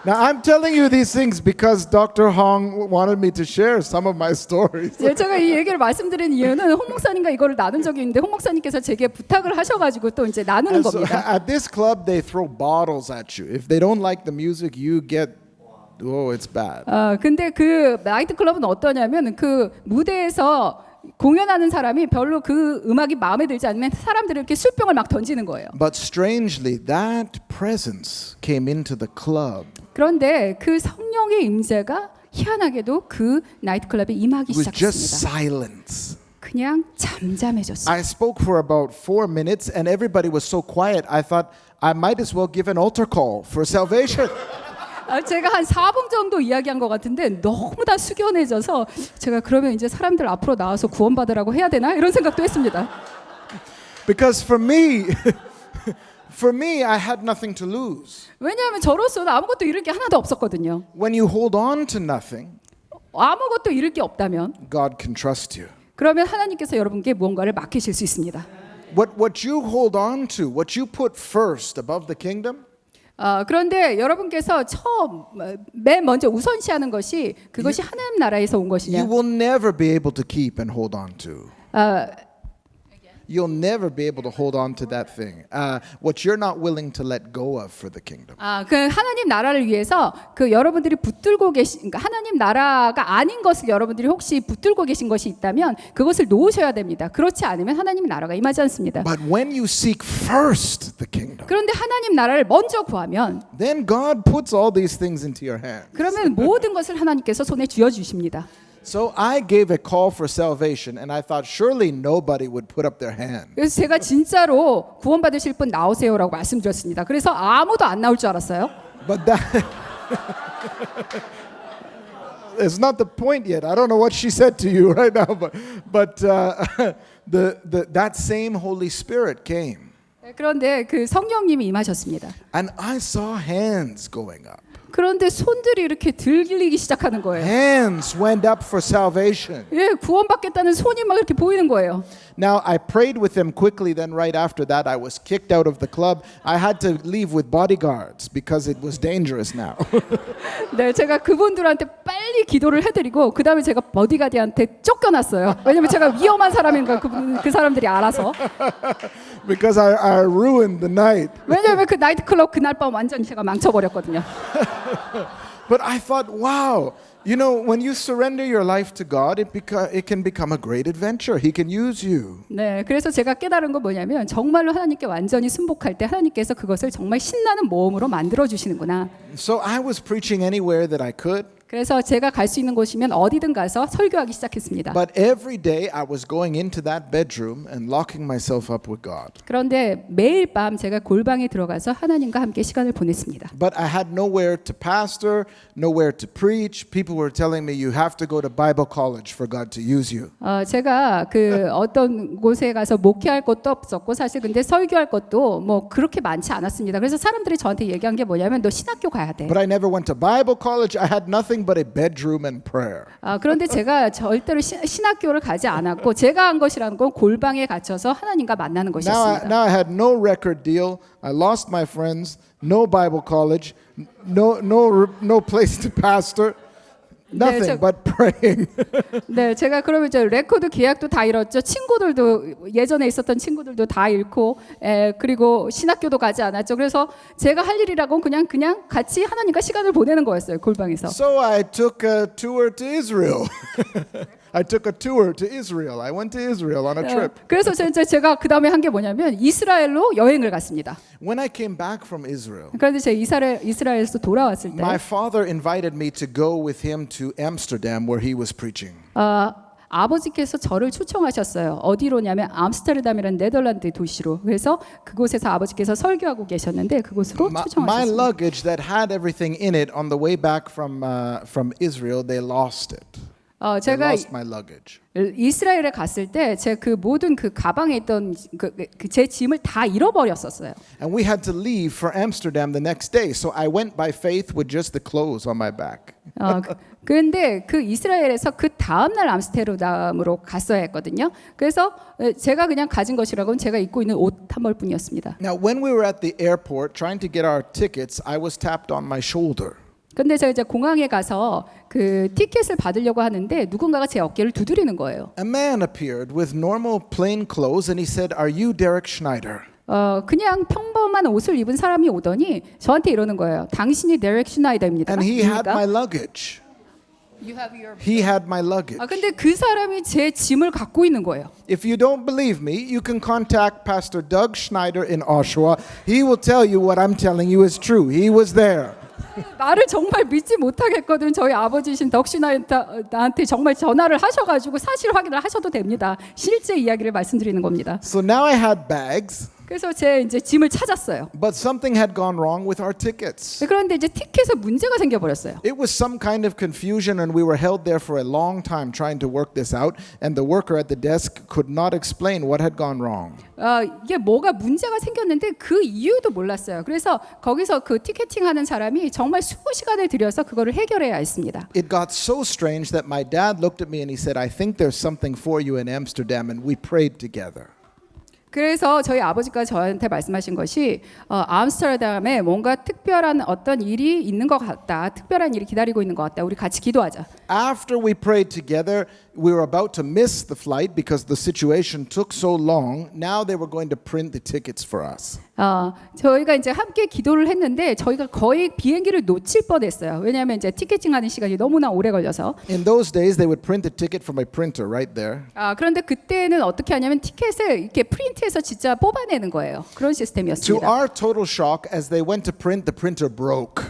Speaker 1: Now I'm telling you these things because Dr. Hong wanted me to share some of my stories.
Speaker 2: 제가 이 얘기를 말씀드린 이유는 홍 목사님과 이거를 나눈 적이 있는데 홍 목사님께서 제게 부탁을 하셔가지고 또 이제 나누는
Speaker 1: And so
Speaker 2: 겁니다.
Speaker 1: at this club, they throw bottles at you. If they don't like the music, you get, oh, it's bad.
Speaker 2: 근데 그 나이트 클럽은 어떠냐면 그 무대에서 공연하는 사람이 별로 그 음악이 마음에 들지 않으면 사람들이 이렇게 술병을 막 던지는 거예요.
Speaker 1: But strangely, that presence came into the club.
Speaker 2: 그런데 그 성령의 임재가 희한하게도 그 나이트 클럽에 임하기
Speaker 1: It was just
Speaker 2: 시작했습니다.
Speaker 1: silence.
Speaker 2: 그냥 잠잠해졌어요.
Speaker 1: I spoke for about 4 minutes and everybody was so quiet. I thought I might as well give an altar call for salvation.
Speaker 2: 제가 한 4분 정도 이야기한 것 같은데 너무 다 숙연해져서 제가 그러면 이제 사람들 앞으로 나와서 구원받으라고 해야 되나 이런 생각도 했습니다.
Speaker 1: Because for me, I had nothing to lose.
Speaker 2: 왜냐하면 저로서는 아무것도 잃을 게 하나도 없었거든요.
Speaker 1: When you hold on to nothing,
Speaker 2: 아무것도 잃을 게 없다면
Speaker 1: God can trust you.
Speaker 2: 그러면 하나님께서 여러분께 무언가를 맡기실 수 있습니다.
Speaker 1: What you hold on to, what you put first above the kingdom,
Speaker 2: 그런데 여러분께서 맨 먼저 우선시하는 것이 그것이 하나님 나라에서 온
Speaker 1: you
Speaker 2: 것이냐?
Speaker 1: will never be able to keep and hold on to. You'll never be able to hold on to that thing. What you're not willing to let go of for the kingdom.
Speaker 2: 그 하나님 나라를 위해서 그 여러분들이 붙들고 계신 그러니까 하나님 나라가 아닌 것을 여러분들이 혹시 붙들고 계신 것이 있다면 그것을 놓으셔야 됩니다. 그렇지 않으면 하나님 나라가 임하지 않습니다.
Speaker 1: But when you seek first the kingdom,
Speaker 2: 그런데 하나님 나라를 먼저 구하면
Speaker 1: then God puts all these things into your hand.
Speaker 2: 그러면 모든 것을 하나님께서 손에 쥐어 주십니다.
Speaker 1: So I gave a call for salvation and I thought surely nobody would put up their hand.
Speaker 2: 그래서 제가 진짜로 구원받으실 분 나오세요라고 말씀드렸습니다. 그래서 아무도 안 나올 줄 알았어요.
Speaker 1: But that it's not the point yet. I don't know what she said to you right now, but that same Holy Spirit came.
Speaker 2: 그런데 그 성령님이 임하셨습니다.
Speaker 1: And I saw hands going up.
Speaker 2: 그런데 손들이 이렇게 들리기 시작하는 거예요.
Speaker 1: Hands went up for salvation.
Speaker 2: 예, 구원받겠다는 손이 막 이렇게 보이는 거예요.
Speaker 1: Now I prayed with them quickly. Then right after that, I was kicked out of the club. I had to leave with bodyguards because it was dangerous now.
Speaker 2: 네, 제가 그분들한테 빨리 기도를 해드리고 그 다음에 제가 버디가드한테 쫓겨났어요. 왜냐면 제가 위험한 사람인 거 그 사람들이 알아서.
Speaker 1: Because I ruined the night.
Speaker 2: 왜냐면 그 나이트 클럽 그날 밤 완전 제가 망쳐버렸거든요.
Speaker 1: But I thought, wow, you know, when you surrender your life to God, it can become a great adventure. He can use you.
Speaker 2: 네, 그래서 제가 깨달은 건 뭐냐면 정말로 하나님께 완전히 순복할 때 하나님께서 그것을 정말 신나는 모험으로 만들어 주시는구나.
Speaker 1: So I was preaching anywhere that I could.
Speaker 2: 그래서 제가 갈 수 있는 곳이면 어디든 가서 설교하기 시작했습니다.
Speaker 1: But every day I was going into that bedroom and locking myself up with God.
Speaker 2: 그런데 매일 밤 제가 골방에 들어가서 하나님과 함께 시간을 보냈습니다.
Speaker 1: But I had nowhere to pastor, nowhere to preach. People were telling me you have to go to Bible college for God to use you.
Speaker 2: 제가 그 어떤 곳에 가서 목회할 것도 없었고 사실 근데 설교할 것도 뭐 그렇게 많지 않았습니다. 그래서 사람들이 저한테 얘기한 게 뭐냐면 너 신학교 가야 돼.
Speaker 1: But I never went to Bible college. I had nothing but a bedroom and prayer.
Speaker 2: 그런데 제가 절대로 신학교를 가지 않았고 제가 한 것이라는 건 골방에 갇혀서 하나님과 만나는 것이었습니다.
Speaker 1: Now I had no record deal. I lost my friends. No Bible college. No place to pastor. Nothing but praying.
Speaker 2: 네, 제가 그러면 이제 레코드 계약도 다 잃었죠. 친구들도 예전에 있었던 친구들도 다 잃고, 그리고 신학교도 가지 않았죠. 그래서 제가 할 일이라고는 그냥 같이 하나님과 시간을 보내는 거였어요. 골방에서.
Speaker 1: So I took a tour to Israel. I took a tour to Israel. I went to Israel on a trip.
Speaker 2: 그래서 제가 그 다음에 한 게 뭐냐면 이스라엘로 여행을 갔습니다.
Speaker 1: When I came back from Israel,
Speaker 2: 그런데 제가 이스라엘에서 돌아왔을 때
Speaker 1: my father invited me to go with him to Amsterdam where he was preaching.
Speaker 2: 아버지께서 저를 초청하셨어요. 어디로냐면 암스테르담이라는 네덜란드 도시로. 그래서 그곳에서 아버지께서 설교하고 계셨는데 그곳으로
Speaker 1: My
Speaker 2: 초청하셨습니다.
Speaker 1: luggage that had everything in it on the way back from Israel, they lost it. They
Speaker 2: 제가
Speaker 1: lost my luggage.
Speaker 2: 이스라엘에 갔을 때 제 그 모든 그 가방에 있던 제 짐을 다 잃어버렸었어요.
Speaker 1: And we had to leave for Amsterdam the next day. So I went by faith with just the clothes on my back.
Speaker 2: 그런데 그 이스라엘에서 그 다음 날 암스테르담으로 갔어야 했거든요. 그래서 제가 그냥 가진 것이라고는 제가 입고 있는 옷 한 벌뿐이었습니다.
Speaker 1: Now, when we were at the airport trying to get our tickets, I was tapped on my shoulder.
Speaker 2: 근데 제가 이제 공항에 가서 그 티켓을 받으려고 하는데 누군가가 제 어깨를 두드리는 거예요.
Speaker 1: A man appeared with normal plain clothes and he said, "Are you Derek Schneider?"
Speaker 2: 그냥 평범한 옷을 입은 사람이 오더니 저한테 이러는 거예요. 당신이 데렉 슈나이더입니다.
Speaker 1: And he had my luggage. He had my luggage.
Speaker 2: 근데 그 사람이 제 짐을 갖고 있는 거예요.
Speaker 1: If you don't believe me, you can contact Pastor Doug Schneider in Oshawa. He will tell you what I'm telling you is true. He was there.
Speaker 2: 나를 정말 믿지 못하겠거든. 저희 아버지신 덕시나한테 정말 전화를 하셔가지고 사실 확인을 하셔도 됩니다. 실제 이야기를 말씀드리는 겁니다.
Speaker 1: So now I had bags,
Speaker 2: 그래서 제 이제 짐을 찾았어요.
Speaker 1: but something had gone wrong with our tickets.
Speaker 2: 그런데 이제 티켓에 문제가 생겨버렸어요.
Speaker 1: It was some kind of confusion, and we were held there for a long time trying to work this out. And the worker at the desk could not explain what had gone wrong.
Speaker 2: 이게 뭐가 문제가 생겼는데 그 이유도 몰랐어요. 그래서 거기서 그 티켓팅하는 사람이 정말 수고 시간을 들여서 그거를 해결해야 했습니다.
Speaker 1: It got so strange that my dad looked at me and he said, "I think there's something for you in Amsterdam," and we prayed together.
Speaker 2: 그래서 저희 아버지가 저한테 말씀하신 것이 암스테르담에 뭔가 특별한 어떤 일이 있는 것 같다. 특별한 일이 기다리고 있는 것 같다. 우리 같이 기도하자.
Speaker 1: After we prayed together, we were about to miss the flight because the situation took so long. Now they were going to print the tickets for us.
Speaker 2: 저희가 이제 함께 기도를 했는데 저희가 거의 비행기를 놓칠 뻔했어요. 왜냐하면 이제 티켓팅하는 시간이 너무나 오래 걸려서.
Speaker 1: In those days, they would print the ticket from a printer right there.
Speaker 2: 그런데 그때는 어떻게 하냐면 티켓을 이렇게 프린트해서 진짜 뽑아내는 거예요. 그런
Speaker 1: To
Speaker 2: 시스템이었습니다.
Speaker 1: our total shock, as they went to print, the printer broke.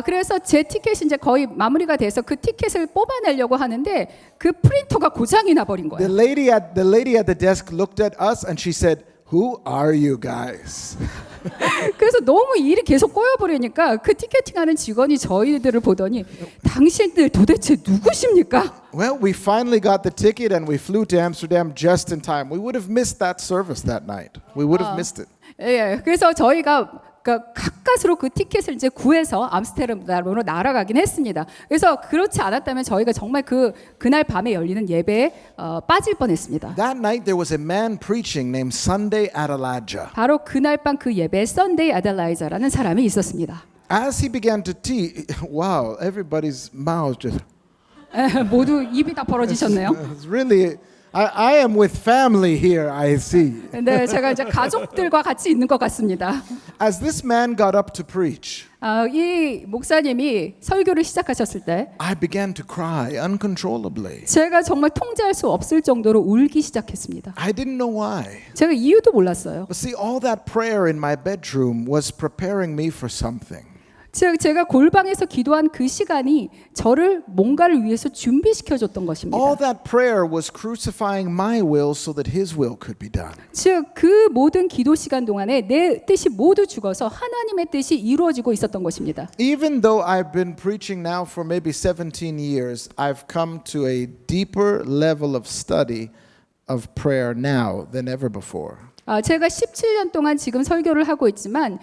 Speaker 2: 그래서 제 티켓이 이제 거의 마무리가 돼서 그 티켓을 뽑아내려고 하는데 그 프린터가 고장이 나버린
Speaker 1: The
Speaker 2: 거예요.
Speaker 1: lady at the desk looked at us and she said, "Who are you guys?"
Speaker 2: 그래서 너무 일이 계속 꼬여버리니까 그 티켓팅하는 직원이 저희들을 보더니 당신들 도대체 누구십니까?
Speaker 1: Well, we finally got the ticket and we flew to Amsterdam just in time. We would have missed that service that night. We would have missed it.
Speaker 2: 예, 그래서 저희가 가까스로 그 티켓을 이제 구해서 암스테르담으로 날아가긴 했습니다. 그래서 그렇지 않았다면 저희가 정말 그날 밤에 열리는 예배에 빠질 뻔했습니다.
Speaker 1: That night there was a man preaching named Sunday Adelaja.
Speaker 2: 바로 그날 밤 그 예배에 썬데이 아델라이자라는 사람이 있었습니다.
Speaker 1: As he began to teach, wow, everybody's mouths just.
Speaker 2: 모두 입이 다 벌어지셨네요.
Speaker 1: It's really, I am with family here, I see.
Speaker 2: 네, 제가 이제 가족들과 같이 있는 것 같습니다.
Speaker 1: As this man got up to preach,
Speaker 2: 이 목사님이 설교를 시작하셨을 때
Speaker 1: I began to cry uncontrollably.
Speaker 2: 제가 정말 통제할 수 없을 정도로 울기 시작했습니다.
Speaker 1: I didn't know why.
Speaker 2: 제가 이유도 몰랐어요.
Speaker 1: But see, all that prayer in my bedroom was preparing me for something.
Speaker 2: 제가 골방에서 기도한 그 시간이 저를 뭔가를 위해서 준비시켜줬던 것입니다.
Speaker 1: All that prayer was crucifying my will so that His will could be done.
Speaker 2: 즉 그 모든 기도 시간 동안에 내 뜻이 모두 죽어서 하나님의 뜻이 이루어지고 있었던 것입니다.
Speaker 1: Even though I've been preaching now for maybe 17 years, I've come to a deeper level of study of prayer now than ever before.
Speaker 2: 제가 17년 동안 지금 설교를 하고 있지만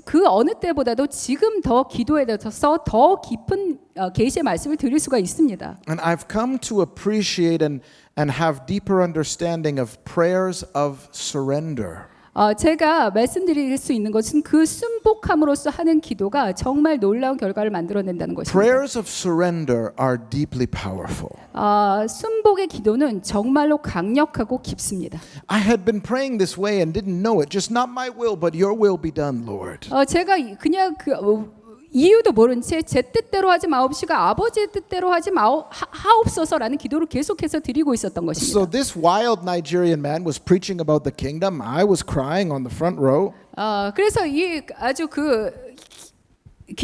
Speaker 2: 그 어느 때보다도 지금 더 기도에 대해서 더 깊은 계시의 말씀을 드릴 수가 있습니다.
Speaker 1: And I've come to appreciate and have deeper understanding of prayers of surrender.
Speaker 2: 제가 말씀드릴 수 있는 것은 그 순복함으로써 하는 기도가 정말 놀라운 결과를 만들어낸다는 것입니다.
Speaker 1: Prayers of surrender are deeply powerful.
Speaker 2: 순복의 기도는 정말로 강력하고 깊습니다.
Speaker 1: I had been praying this way and didn't know it. Just not my will, but your will be done, Lord.
Speaker 2: 제가 그냥 이유도 모른 채 제 뜻대로 하지 마옵시고 아버지의 뜻대로 하지 하옵소서라는 기도를 계속해서 드리고 있었던
Speaker 1: So
Speaker 2: 것입니다.
Speaker 1: this wild Nigerian man was preaching about the kingdom. I was crying on the front row.
Speaker 2: 그래서 이 아주 그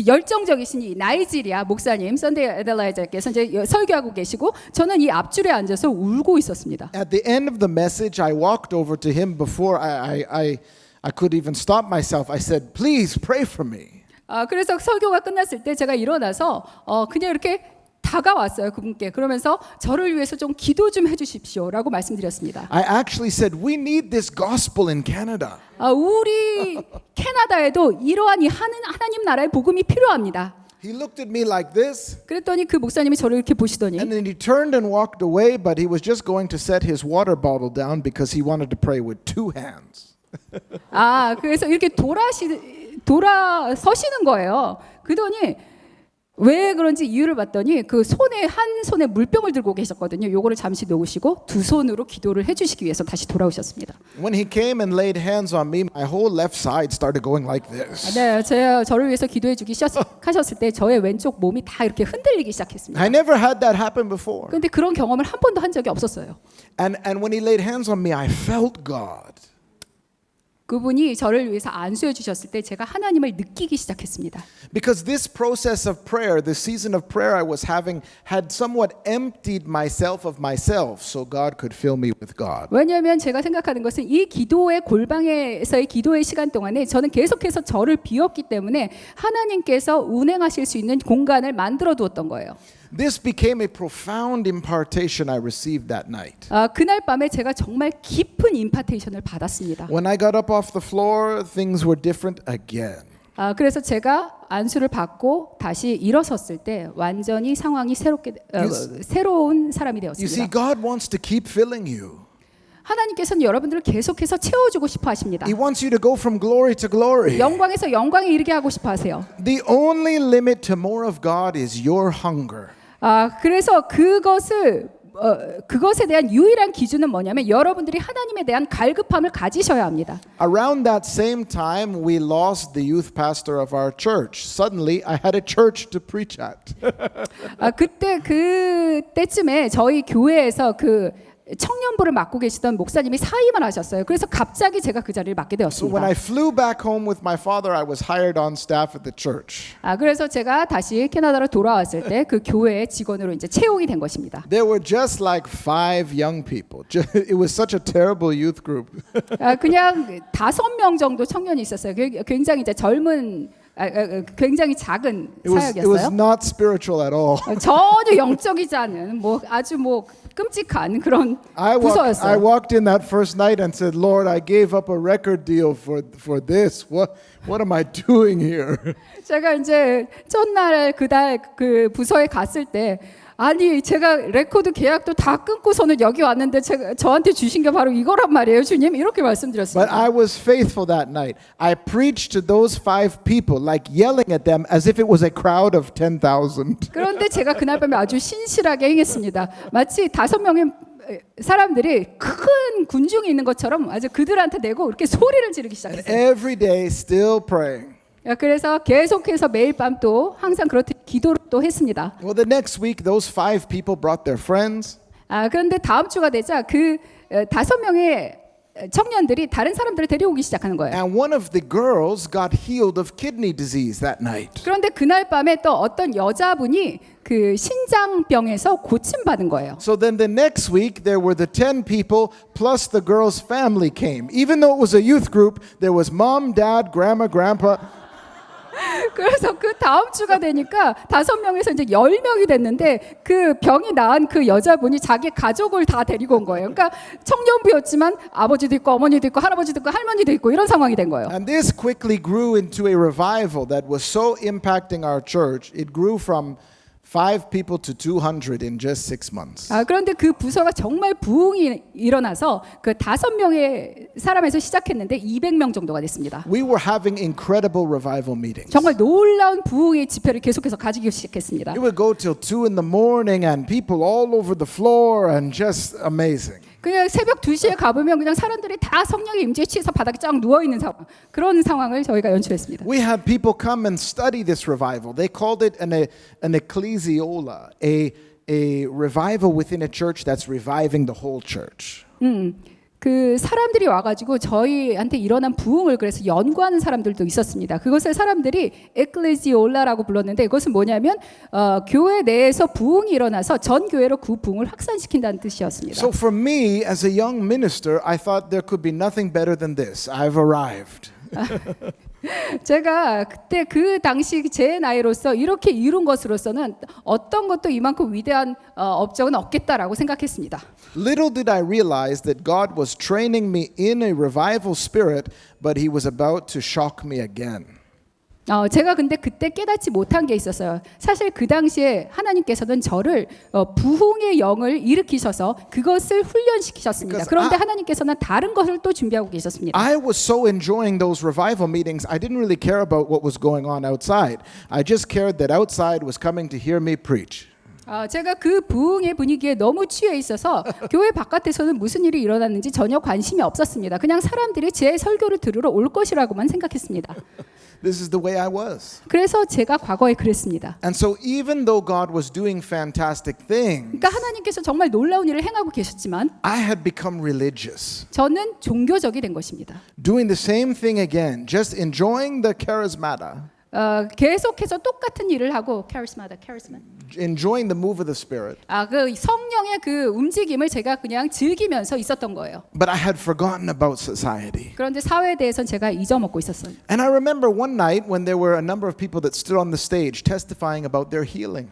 Speaker 2: 열정적이신 이 나이지리아 목사님 썬데이 에델라이저께서 이제 설교하고 계시고 저는 이 앞줄에 앉아서 울고 있었습니다.
Speaker 1: At the end of the message, I walked over to him before I could even stop myself. I said, "Please pray for me."
Speaker 2: 그래서 설교가 끝났을 때 제가 일어나서 그냥 이렇게 다가왔어요 그분께. 그러면서 저를 위해서 좀 기도 좀 해주십시오라고 말씀드렸습니다.
Speaker 1: I actually said, "We need this gospel in Canada."
Speaker 2: 우리 캐나다에도 이러한 이 하나님 나라의 복음이 필요합니다.
Speaker 1: He looked at me like this,
Speaker 2: 그랬더니 그 목사님이 저를 이렇게 보시더니
Speaker 1: and then he turned and walked away, but he was just going to set his water bottle down because he wanted to pray with two hands.
Speaker 2: 그래서 이렇게 돌아서시는 거예요. 그러더니 왜 그런지 이유를 봤더니 그 한 손에 물병을 들고 계셨거든요. 요거를 잠시 놓으시고 두 손으로 기도를 해주시기 위해서 다시 돌아오셨습니다.
Speaker 1: When he came and laid hands on me, my whole left side started going like this.
Speaker 2: 네, 저를 위해서 기도해주기 시작하셨을 때 저의 왼쪽 몸이 다 이렇게 흔들리기 시작했습니다.
Speaker 1: I never had that happen before.
Speaker 2: 그런데 그런 경험을 한 번도 한 적이 없었어요.
Speaker 1: And when he laid hands on me, I felt God.
Speaker 2: 그분이 저를 위해서 안수해 주셨을 때 제가 하나님을 느끼기 시작했습니다.
Speaker 1: Because this process of prayer, the season of prayer I was having, had somewhat emptied myself of myself so God could fill me with God.
Speaker 2: 왜냐하면 제가 생각하는 것은 이 기도의 골방에서의 기도의 시간 동안에 저는 계속해서 저를 비웠기 때문에 하나님께서 운행하실 수 있는 공간을 만들어 두었던 거예요.
Speaker 1: This became a profound impartation I received that night.
Speaker 2: 그날 밤에 제가 정말 깊은 임파테이션을 받았습니다.
Speaker 1: When I got up off the floor, things were different again.
Speaker 2: 그래서 제가 안수를 받고 다시 일어섰을 때 완전히 상황이 새로운 사람이
Speaker 1: You see,
Speaker 2: 되었습니다.
Speaker 1: God wants to keep filling you.
Speaker 2: 하나님께서는 여러분들을 계속해서 채워주고 싶어 하십니다.
Speaker 1: He wants you to go from glory to glory.
Speaker 2: 영광에서 영광에 이르게 하고 싶어 하세요.
Speaker 1: The only limit to more of God is your hunger.
Speaker 2: 그래서 그것에 대한 유일한 기준은 뭐냐면 여러분들이 하나님에 대한 갈급함을 가지셔야 합니다.
Speaker 1: Around that same time, we lost the youth pastor of our church. Suddenly, I had a church to preach at.
Speaker 2: 그때쯤에 저희 교회에서 그 청년부를 맡고 계시던 목사님이 사임을 하셨어요. 그래서 갑자기 제가 그 자리를 맡게
Speaker 1: So when
Speaker 2: 되었습니다.
Speaker 1: I flew back home with my father, I was hired on staff at the church.
Speaker 2: 그래서 제가 다시 캐나다로 돌아왔을 때 그 교회의 직원으로 이제 채용이 된 것입니다.
Speaker 1: There were just like 5 young people. It was such a terrible youth group.
Speaker 2: 그냥 5명 정도 청년이 있었어요. 굉장히 이제 굉장히 작은
Speaker 1: It was
Speaker 2: 사역이었어요.
Speaker 1: not spiritual at all.
Speaker 2: 전혀 영적이지 않은 아주 끔찍한 그런
Speaker 1: I
Speaker 2: 부서였어요.
Speaker 1: walked in that first night and said, Lord, I gave up a record deal for this. What am I doing here?
Speaker 2: 제가 이제 첫날 그 부서에 갔을 때 제가 레코드 계약도 다 끊고서는 여기 왔는데 저한테 주신 게 바로 이거란 말이에요, 주님. 이렇게
Speaker 1: But
Speaker 2: 말씀드렸습니다.
Speaker 1: I was faithful that night. I preached to those 5 people, like yelling at them as if it was a crowd of 10,000.
Speaker 2: 그런데 제가 그날 밤에 아주 신실하게 행했습니다. 마치 5명의 사람들이 큰 군중이 있는 것처럼 아주 그들한테 내고 이렇게 소리를 지르기
Speaker 1: And
Speaker 2: 시작했어요.
Speaker 1: every day still praying.
Speaker 2: 그래서 계속해서 매일 밤 또 항상 그렇듯 기도를 또 했습니다.
Speaker 1: Well, the next week, those 5 people brought their friends.
Speaker 2: 그런데 다음 주가 되자 그 5명의 청년들이 다른 사람들을 데려오기 시작하는 거예요.
Speaker 1: And one of the girls got healed of kidney disease that night.
Speaker 2: 그런데 그날 밤에 또 어떤 여자분이 그 신장병에서 고침받은 거예요.
Speaker 1: So then the next week, there were the 10 people plus the girl's family came. Even though it was a youth group, there was mom, dad, grandma, grandpa.
Speaker 2: 그래서 그 다음 주가 되니까 5명에서 이제 10명이 됐는데 그 병이 나은 그 여자분이 자기 가족을 다 데리고 온 거예요. 그러니까 청년부였지만 아버지도 있고 어머니도 있고 할아버지도 있고 할머니도 있고 이런 상황이 된 거예요.
Speaker 1: And this quickly grew into a revival that was so impacting our church. It grew from 5 people to 200 in just 6 months.
Speaker 2: 그런데 그 부서가 정말 부흥이 일어나서 그 5명의 사람에서 시작했는데 200명 정도가 됐습니다.
Speaker 1: We were having incredible revival meetings.
Speaker 2: 정말 놀라운 부흥의 집회를 계속해서 가지기 시작했습니다.
Speaker 1: It would go till 2 in the morning and people all over the floor and just amazing.
Speaker 2: 그냥 새벽 2시에 가보면 그냥 사람들이 다 성령의 임재에 취해서 바닥에 쫙 누워 있는 상황. 그런 상황을 저희가 연출했습니다.
Speaker 1: We had people come and study this revival. They called it an ecclesiola, a revival within a church that's reviving the whole church.
Speaker 2: 그 사람들이 와가지고 저희한테 일어난 부흥을 그래서 연구하는 사람들도 있었습니다. 그것을 사람들이 에클레지올라라고 불렀는데 이것은 뭐냐면 교회 내에서 부흥이 일어나서 전 교회로 그 부흥을 확산시킨다는 뜻이었습니다.
Speaker 1: So for me, as a young minister, I thought there could be nothing better than this. I've arrived.
Speaker 2: 제가 그때 그 당시 제 나이로서 이렇게 이룬 것으로서는 어떤 것도 이만큼 위대한 업적은 없겠다라고 생각했습니다.
Speaker 1: Little did I realize that God was training me in a revival spirit, but He was about to shock me again.
Speaker 2: 제가 근데 그때 깨닫지 못한 게 있었어요. 사실 그 당시에 하나님께서는 저를 부흥의 영을 일으키셔서 그것을 훈련시키셨습니다. 그런데 하나님께서는 다른 것을 또 준비하고 계셨습니다.
Speaker 1: I was so enjoying those revival meetings, I didn't really care about what was going on outside. I just cared that outside was coming to hear me preach.
Speaker 2: 제가 그 부흥의 분위기에 너무 취해 있어서 교회 바깥에서는 무슨 일이 일어났는지 전혀 관심이 없었습니다. 그냥 사람들이 제 설교를 들으러 올 것이라고만 생각했습니다.
Speaker 1: This is the way I was.
Speaker 2: 그래서 제가 과거에 그랬습니다.
Speaker 1: And so even though God was doing fantastic things,
Speaker 2: 그러니까 하나님께서 정말 놀라운 일을 행하고 계셨지만
Speaker 1: I had become religious.
Speaker 2: 저는 종교적이 된 것입니다.
Speaker 1: Doing the same thing again, just enjoying the charismata.
Speaker 2: 계속해서 똑같은 일을 하고 charismata.
Speaker 1: Enjoying the move of the Spirit.
Speaker 2: 그 성령의 그 움직임을 제가 그냥 즐기면서 있었던 거예요.
Speaker 1: But I had forgotten about society.
Speaker 2: 그런데 사회에 대해서는 제가 잊어먹고 있었어요.
Speaker 1: And I remember one night when there were a number of people that stood on the stage testifying about their healing.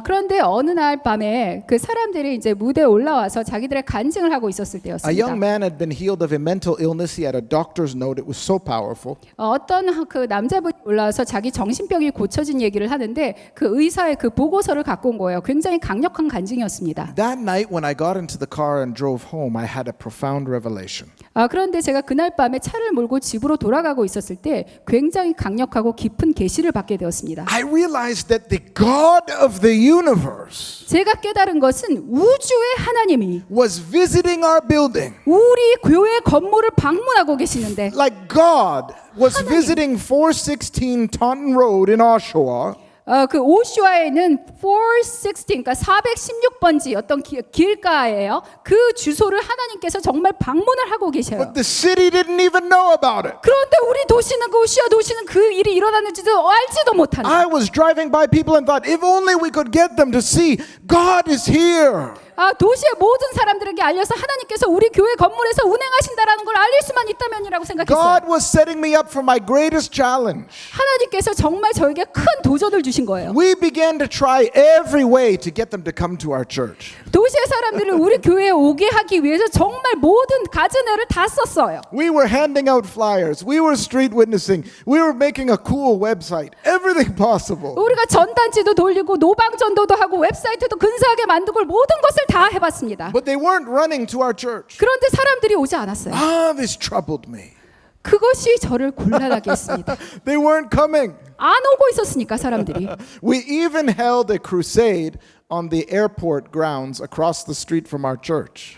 Speaker 2: 그런데 어느 날 밤에 그 사람들이 이제 무대에 올라와서 자기들의 간증을 하고 있었을
Speaker 1: A
Speaker 2: 때였습니다.
Speaker 1: young man had been healed of a mental illness. He had a doctor's note. It was so powerful.
Speaker 2: 어떤 그 남자분이 올라와서 자기 정신병이 고쳐진 얘기를 하는데 그 의사의 그 보고서를 갖고 온 거예요. 굉장히 강력한 간증이었습니다.
Speaker 1: That night when I got into the car and drove home, I had a profound revelation.
Speaker 2: 그런데 제가 그날 밤에 차를 몰고 집으로 돌아가고 있었을 때 굉장히 강력하고 깊은 계시를 받게 되었습니다.
Speaker 1: I realized that the God of the universe
Speaker 2: 제가 깨달은 것은 우주의 하나님이
Speaker 1: was visiting our building.
Speaker 2: 우리 교회 건물을 방문하고 계시는데
Speaker 1: Like God was visiting 416 Taunton Road in Oshawa.
Speaker 2: 그 오슈아에 있는 416, 그러니까 416번지 어떤 길가예요. 그 주소를 하나님께서 정말 방문을 하고 계셔요.
Speaker 1: But the city didn't even know about it.
Speaker 2: 그런데 우리 도시는 그 오슈아 도시는 그 일이 일어났는지도 알지도 못하는.
Speaker 1: I was driving by people and thought, if only we could get them to see God is here.
Speaker 2: 도시의 모든 사람들에게 알려서 하나님께서 우리 교회 건물에서 운행하신다라는 걸 알릴 수만 있다면이라고 생각했어요.
Speaker 1: God was setting me up for my greatest challenge.
Speaker 2: 하나님께서 정말 저에게 큰 도전을 주신 거예요.
Speaker 1: We began to try every way to get them to come to our church.
Speaker 2: 도시의 사람들을 우리 교회에 오게 하기 위해서 정말 모든 갖은 애를 다 썼어요.
Speaker 1: We were handing out flyers. We were street witnessing. We were making a cool website. Everything possible.
Speaker 2: 우리가 전단지도 돌리고 노방전도도 하고 웨브사이트도 근사하게 만들고 모든 것을 다 해봤습니다.
Speaker 1: But they weren't running to our church.
Speaker 2: 그런데 사람들이 오지 않았어요.
Speaker 1: This troubled me.
Speaker 2: 그것이 저를 곤란하게 했습니다.
Speaker 1: They weren't coming.
Speaker 2: 안 오고 있었으니까 사람들이.
Speaker 1: We even held a crusade on the airport grounds across the street from our church.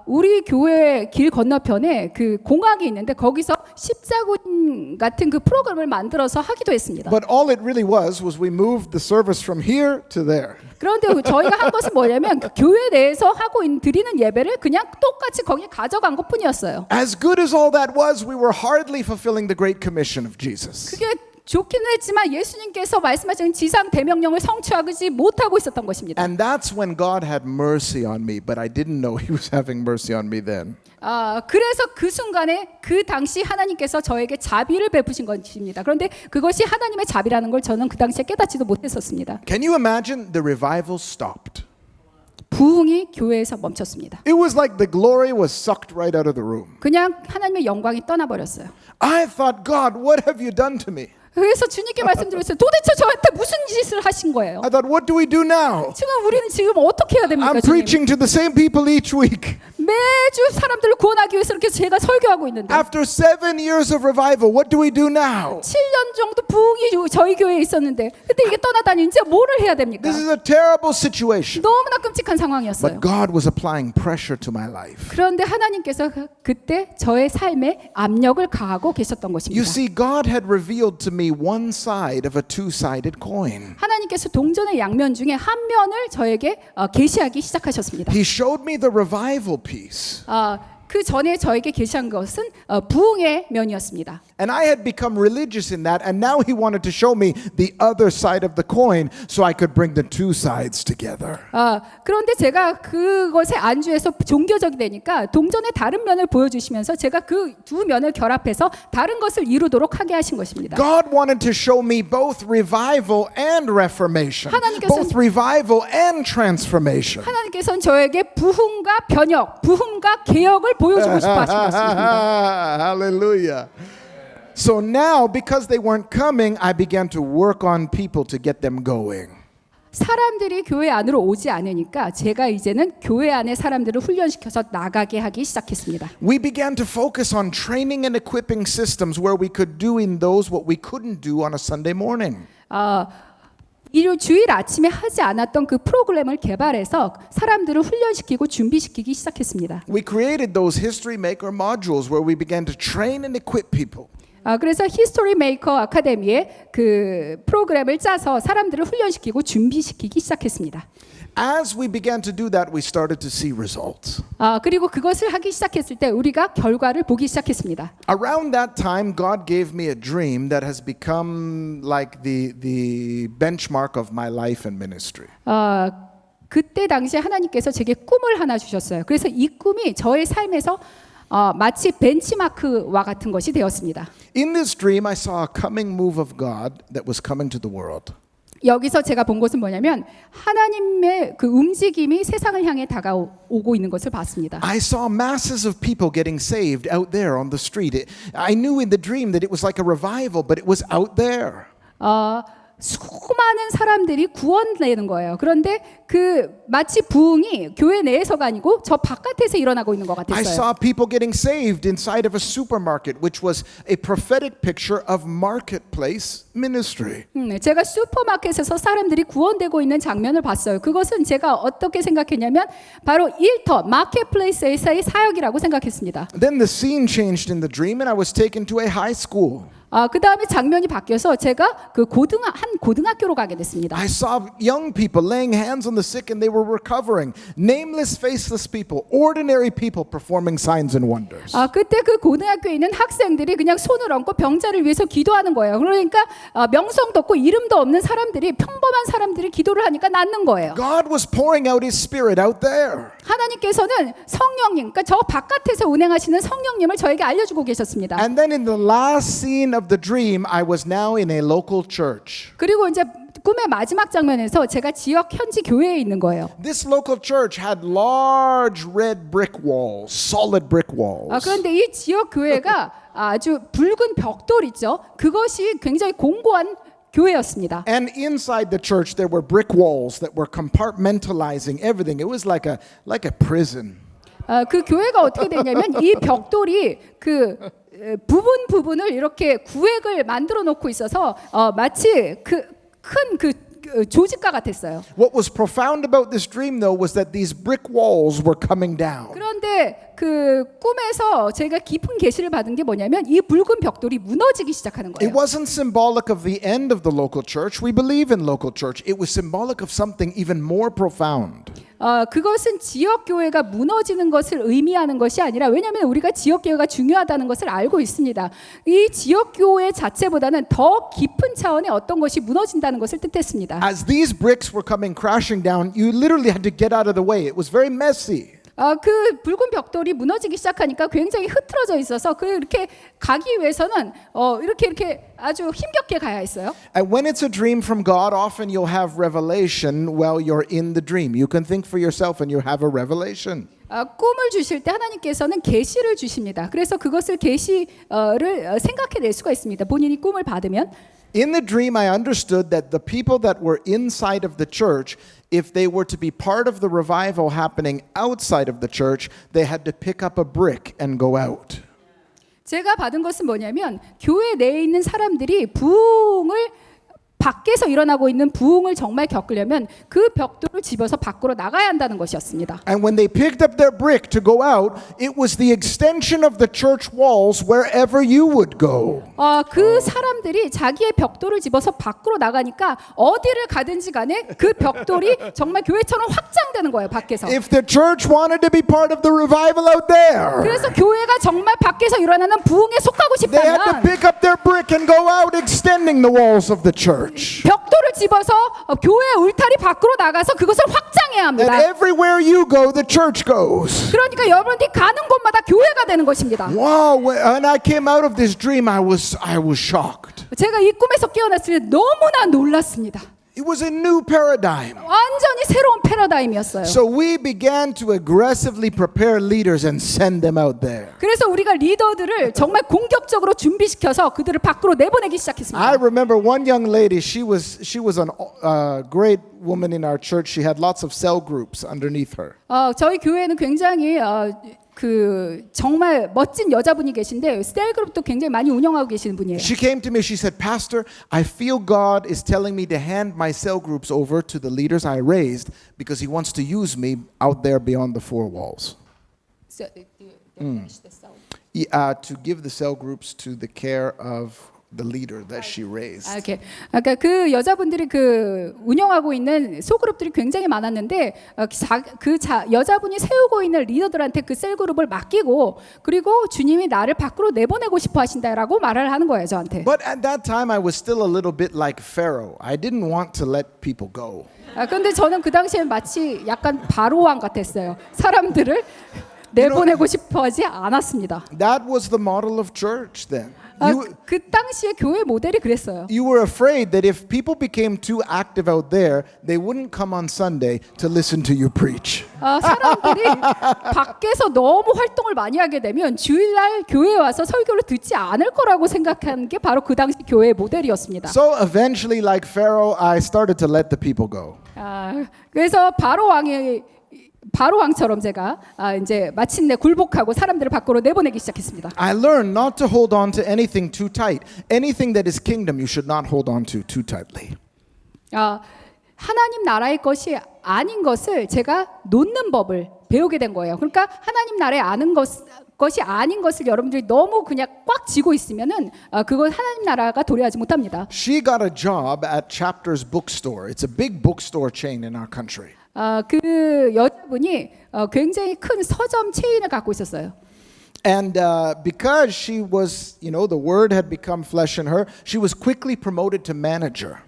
Speaker 2: 우리 교회 길 건너편에 그 공항이 있는데 거기서 십자군 같은 그 프로그램을 만들어서 하기도 했습니다.
Speaker 1: But all it really was we moved the service from here to there.
Speaker 2: 그런데 저희가 한 것은 뭐냐면 그 교회 내에서 하고 드리는 예배를 그냥 똑같이 거기 가져간 것뿐이었어요.
Speaker 1: As good as all that was, we were hardly fulfilling the Great Commission of Jesus.
Speaker 2: 그게 좋기는 했지만 예수님께서 말씀하신 지상 대명령을 성취하지 못하고 있었던 것입니다.
Speaker 1: And that's when God had mercy on me, but I didn't know He was having mercy on me then.
Speaker 2: 그래서 그 순간에 그 당시 하나님께서 저에게 자비를 베푸신 것입니다. 그런데 그것이 하나님의 자비라는 걸 저는 그 당시에 깨닫지도 못했었습니다.
Speaker 1: Can you imagine? The revival stopped.
Speaker 2: 부흥이 교회에서 멈췄습니다.
Speaker 1: It was like the glory was sucked right out of the room.
Speaker 2: 그냥 하나님의 영광이 떠나버렸어요.
Speaker 1: I thought, God, what have you done to me?
Speaker 2: 그래서 주님께 말씀드렸어요. 도대체 저한테 무슨 짓을 하신 거예요?
Speaker 1: I thought, what do we do now?
Speaker 2: 지금 우리는 지금 어떻게 해야 됩니까?
Speaker 1: I'm
Speaker 2: 주님?
Speaker 1: preaching to the same people each week.
Speaker 2: 매주 사람들을 구원하기 위해서 이렇게 제가 설교하고 있는데
Speaker 1: After 7 years of revival, what do we do now?
Speaker 2: 7년 정도 부흥이 저희 교회에 있었는데 근데 이게 떠나다니 이제 뭐를 해야 됩니까?
Speaker 1: This is a terrible situation.
Speaker 2: 너무나 끔찍한 상황이었어요.
Speaker 1: But God was applying pressure to my life.
Speaker 2: 그런데 하나님께서 그때 저의 삶에 압력을 가하고 계셨던
Speaker 1: You
Speaker 2: 것입니다.
Speaker 1: see, God had revealed to me one side of a two-sided coin.
Speaker 2: 하나님께서 동전의 양면 중에 한 면을 저에게 계시하기 시작하셨습니다.
Speaker 1: He showed me the revival piece.
Speaker 2: 그 전에 저에게 계시한 것은 부흥의 면이었습니다.
Speaker 1: And I had become religious in that, and now he wanted to show me the other side of the coin so I could bring the two sides together.
Speaker 2: 그런데 제가 그것에 안주해서 종교적이 되니까 동전의 다른 면을 보여주시면서 제가 그 두 면을 결합해서 다른 것을 이루도록 하게 하신 것입니다.
Speaker 1: God wanted to show me both revival and reformation,
Speaker 2: 하나님께서는-
Speaker 1: both revival and transformation.
Speaker 2: 하나님께서는 저에게 부흥과 변혁, 부흥과 개혁을 보여주고 싶어 하신 것입니다.
Speaker 1: Hallelujah. So now, because they weren't coming, I began to work on people to get them going.
Speaker 2: 사람들이 교회 안으로 오지 않으니까 제가 이제는 교회 안에 사람들을 훈련시켜서 나가게 하기 시작했습니다.
Speaker 1: We began to focus on training and equipping systems where we could do in those what we couldn't do on a Sunday morning.
Speaker 2: 일요일 주일 아침에 하지 않았던 그 프로그램을 개발해서 사람들을 훈련시키고 준비시키기 시작했습니다.
Speaker 1: We created those history maker modules where we began to train and equip people.
Speaker 2: 그래서 히스토리 메이커 아카데미에 그 프로그램을 짜서 사람들을 훈련시키고 준비시키기 시작했습니다.
Speaker 1: As we began to do that, we started to see results.
Speaker 2: 그리고 그것을 하기 시작했을 때 우리가 결과를 보기 시작했습니다.
Speaker 1: Around that time, God gave me a dream that has become like the benchmark of my life and ministry.
Speaker 2: 그때 당시에 하나님께서 제게 꿈을 하나 주셨어요. 그래서 이 꿈이 저의 삶에서 마치 벤치마크와 같은 것이 되었습니다.
Speaker 1: In this dream, I saw a coming move of God that was coming to the world.
Speaker 2: 여기서 제가 본 것은 뭐냐면 하나님의 그 움직임이 세상을 향해 다가오고 있는 것을 봤습니다.
Speaker 1: I saw masses of people getting saved out there on the street. I knew in the dream that it was like a revival, but it was out there.
Speaker 2: 수많은 사람들이 구원되는 거예요. 그런데 그 마치 부흥이 교회 내에서가 아니고 저 바깥에서 일어나고 있는 것
Speaker 1: I
Speaker 2: 같았어요.
Speaker 1: saw people getting saved inside of a supermarket, which was a prophetic picture of marketplace ministry.
Speaker 2: 제가 슈퍼마켓에서 사람들이 구원되고 있는 장면을 봤어요. 그것은 제가 어떻게 생각했냐면 바로 일터 마켓플레이스에서의 사역이라고 생각했습니다.
Speaker 1: Then the scene changed in the dream, and I was taken to a high school.
Speaker 2: 그 다음에 장면이 바뀌어서 제가 그 한 고등학교로 가게 됐습니다.
Speaker 1: I saw young people laying hands on the sick and they were recovering. Nameless, faceless people, ordinary people performing signs and wonders.
Speaker 2: 그때 그 고등학교에 있는 학생들이 그냥 손을 얹고 병자를 위해서 기도하는 거예요. 그러니까 명성도 없고 이름도 없는 사람들이 평범한 사람들이 기도를 하니까 낫는 거예요.
Speaker 1: God was pouring out His Spirit out there.
Speaker 2: 하나님께서는 성령님, 그러니까 저 바깥에서 운행하시는 성령님을 저에게 알려주고 계셨습니다.
Speaker 1: And then in the last scene of the dream, I was now in a local church.
Speaker 2: 그리고 이제 꿈의 마지막 장면에서 제가 지역 현지 교회에 있는 거예요.
Speaker 1: This local church had large red brick walls, solid brick walls.
Speaker 2: 그런데 이 지역 교회가 아주 붉은 벽돌 있죠. 그것이 굉장히 공고한 교회였습니다.
Speaker 1: And inside the church there were brick walls that were compartmentalizing everything. It was like a prison.
Speaker 2: 그 교회가 어떻게 되냐면 이 벽돌이 그 부분을 이렇게 구획을 만들어 놓고 있어서 마치 그 큰 조직과 같았어요.
Speaker 1: What was profound about this dream though was that these brick walls were coming down.
Speaker 2: 그런데 그 꿈에서 제가 깊은 계시를 받은 게 뭐냐면 이 붉은 벽돌이 무너지기 시작하는
Speaker 1: It
Speaker 2: 거예요.
Speaker 1: wasn't symbolic of the end of the local church. We believe in local church. It was symbolic of something even more profound.
Speaker 2: 그것은 지역 교회가 무너지는 것을 의미하는 것이 아니라 왜냐하면 우리가 지역 교회가 중요하다는 것을 알고 있습니다. 이 지역 교회 자체보다는 더 깊은 차원의 어떤 것이 무너진다는 것을 뜻했습니다.
Speaker 1: As these bricks were coming crashing down, you literally had to get out of the way. It was very messy.
Speaker 2: 그 붉은 벽돌이 무너지기 시작하니까 굉장히 흐트러져 있어서 그렇게 가기 위해서는 이렇게 아주 힘겹게 가야 했어요.
Speaker 1: And when it's a dream from God, often you'll have revelation while you're in the dream. You can think for yourself and you have a revelation.
Speaker 2: 꿈을 주실 때 하나님께서는 계시를 주십니다. 그래서 그것을 계시를 생각해낼 수가 있습니다. 본인이 꿈을 받으면.
Speaker 1: In the dream, I understood that the people that were inside of the church, if they were to be part of the revival happening outside of the church, they had to pick up a brick and go out.
Speaker 2: 제가 받은 것은 뭐냐면 교회 내에 있는 사람들이 부흥을 밖에서 일어나고 있는 부흥을 정말 겪으려면 그 벽돌을 집어서 밖으로 나가야 한다는 것이었습니다.
Speaker 1: And when they picked up their brick to go out, it was the extension of the church walls wherever you would go.
Speaker 2: 그 사람들이 자기의 벽돌을 집어서 밖으로 나가니까 어디를 가든지 간에 그 벽돌이 정말 교회처럼 확장되는 거예요, 밖에서.
Speaker 1: If the church wanted to be part of the revival out there,
Speaker 2: 그래서 교회가 정말 밖에서 일어나는 부흥에 속하고
Speaker 1: they had to
Speaker 2: 싶다면
Speaker 1: pick up their brick and go out, extending the walls of the church.
Speaker 2: 벽돌을 집어서 교회 울타리 밖으로 나가서 그것을 확장해야
Speaker 1: And
Speaker 2: 합니다.
Speaker 1: everywhere you go, the church goes.
Speaker 2: 그러니까 여러분들이 가는 곳마다 교회가 되는 것입니다.
Speaker 1: Wow, when I came out of this dream, I was shocked.
Speaker 2: 제가 이 꿈에서 깨어났을 때 너무나 놀랐습니다.
Speaker 1: It was a new paradigm.
Speaker 2: 완전히 새로운 패러다임이었어요.
Speaker 1: So we began to aggressively prepare leaders and send them out there.
Speaker 2: 그래서 우리가 리더들을 정말 공격적으로 준비시켜서 그들을 밖으로 내보내기 시작했습니다.
Speaker 1: I remember one young lady, she was a great woman in our church. She had lots of cell groups underneath her.
Speaker 2: 저희 교회는 굉장히 정말 멋진 여자분이 계신데 셀그룹도 굉장히 많이 운영하고 계시는 분이에요.
Speaker 1: She came to me, she said, Pastor, I feel God is telling me to hand my cell groups over to the leaders I raised because he wants to use me out there beyond the four walls. To give the cell groups to the care of the leader that she raised.
Speaker 2: 이렇게 그러니까 그 여자분들이 그 운영하고 있는 소그룹들이 굉장히 많았는데 여자분이 세우고 있는 리더들한테 그 셀그룹을 맡기고 그리고 주님이 나를 밖으로 내보내고 싶어 하신다라고 말을 하는 거예요, 저한테.
Speaker 1: But at that time I was still a little bit like Pharaoh. I didn't want to let people go.
Speaker 2: 그런데 저는 그 당시에 마치 약간 바로 왕 같았어요. 사람들을 내보내고 싶어 하지 않았습니다.
Speaker 1: That was the model of church then.
Speaker 2: 그 당시에 교회 모델이 그랬어요.
Speaker 1: You were afraid that if people became too active out there, they wouldn't come on Sunday to listen to you preach.
Speaker 2: 사람들이 밖에서 너무 활동을 많이 하게 되면 주일날 교회에 와서 설교를 듣지 않을 거라고 생각하는 게 바로 그 당시 교회의 모델이었습니다.
Speaker 1: So eventually, like Pharaoh, I started to let the people go.
Speaker 2: 그래서 바로 왕처럼 제가 이제 마침내 굴복하고 사람들을 밖으로 내보내기 시작했습니다.
Speaker 1: I learned not to hold on to anything too tight. Anything that is kingdom, you should not hold on to too tightly.
Speaker 2: 하나님 나라의 것이 아닌 것을 제가 놓는 법을 배우게 된 거예요. 그러니까 하나님 나라에 아는 것이 아닌 것을 여러분들이 너무 그냥 꽉 쥐고 있으면은 그걸 하나님 나라가 도래하지 못합니다.
Speaker 1: She got a job at Chapter's bookstore. It's a big bookstore chain in our country.
Speaker 2: 그 여자분이 굉장히 큰 서점 체인을 갖고 있었어요.
Speaker 1: And because she was, the word had become flesh in her, she was quickly promoted to manager.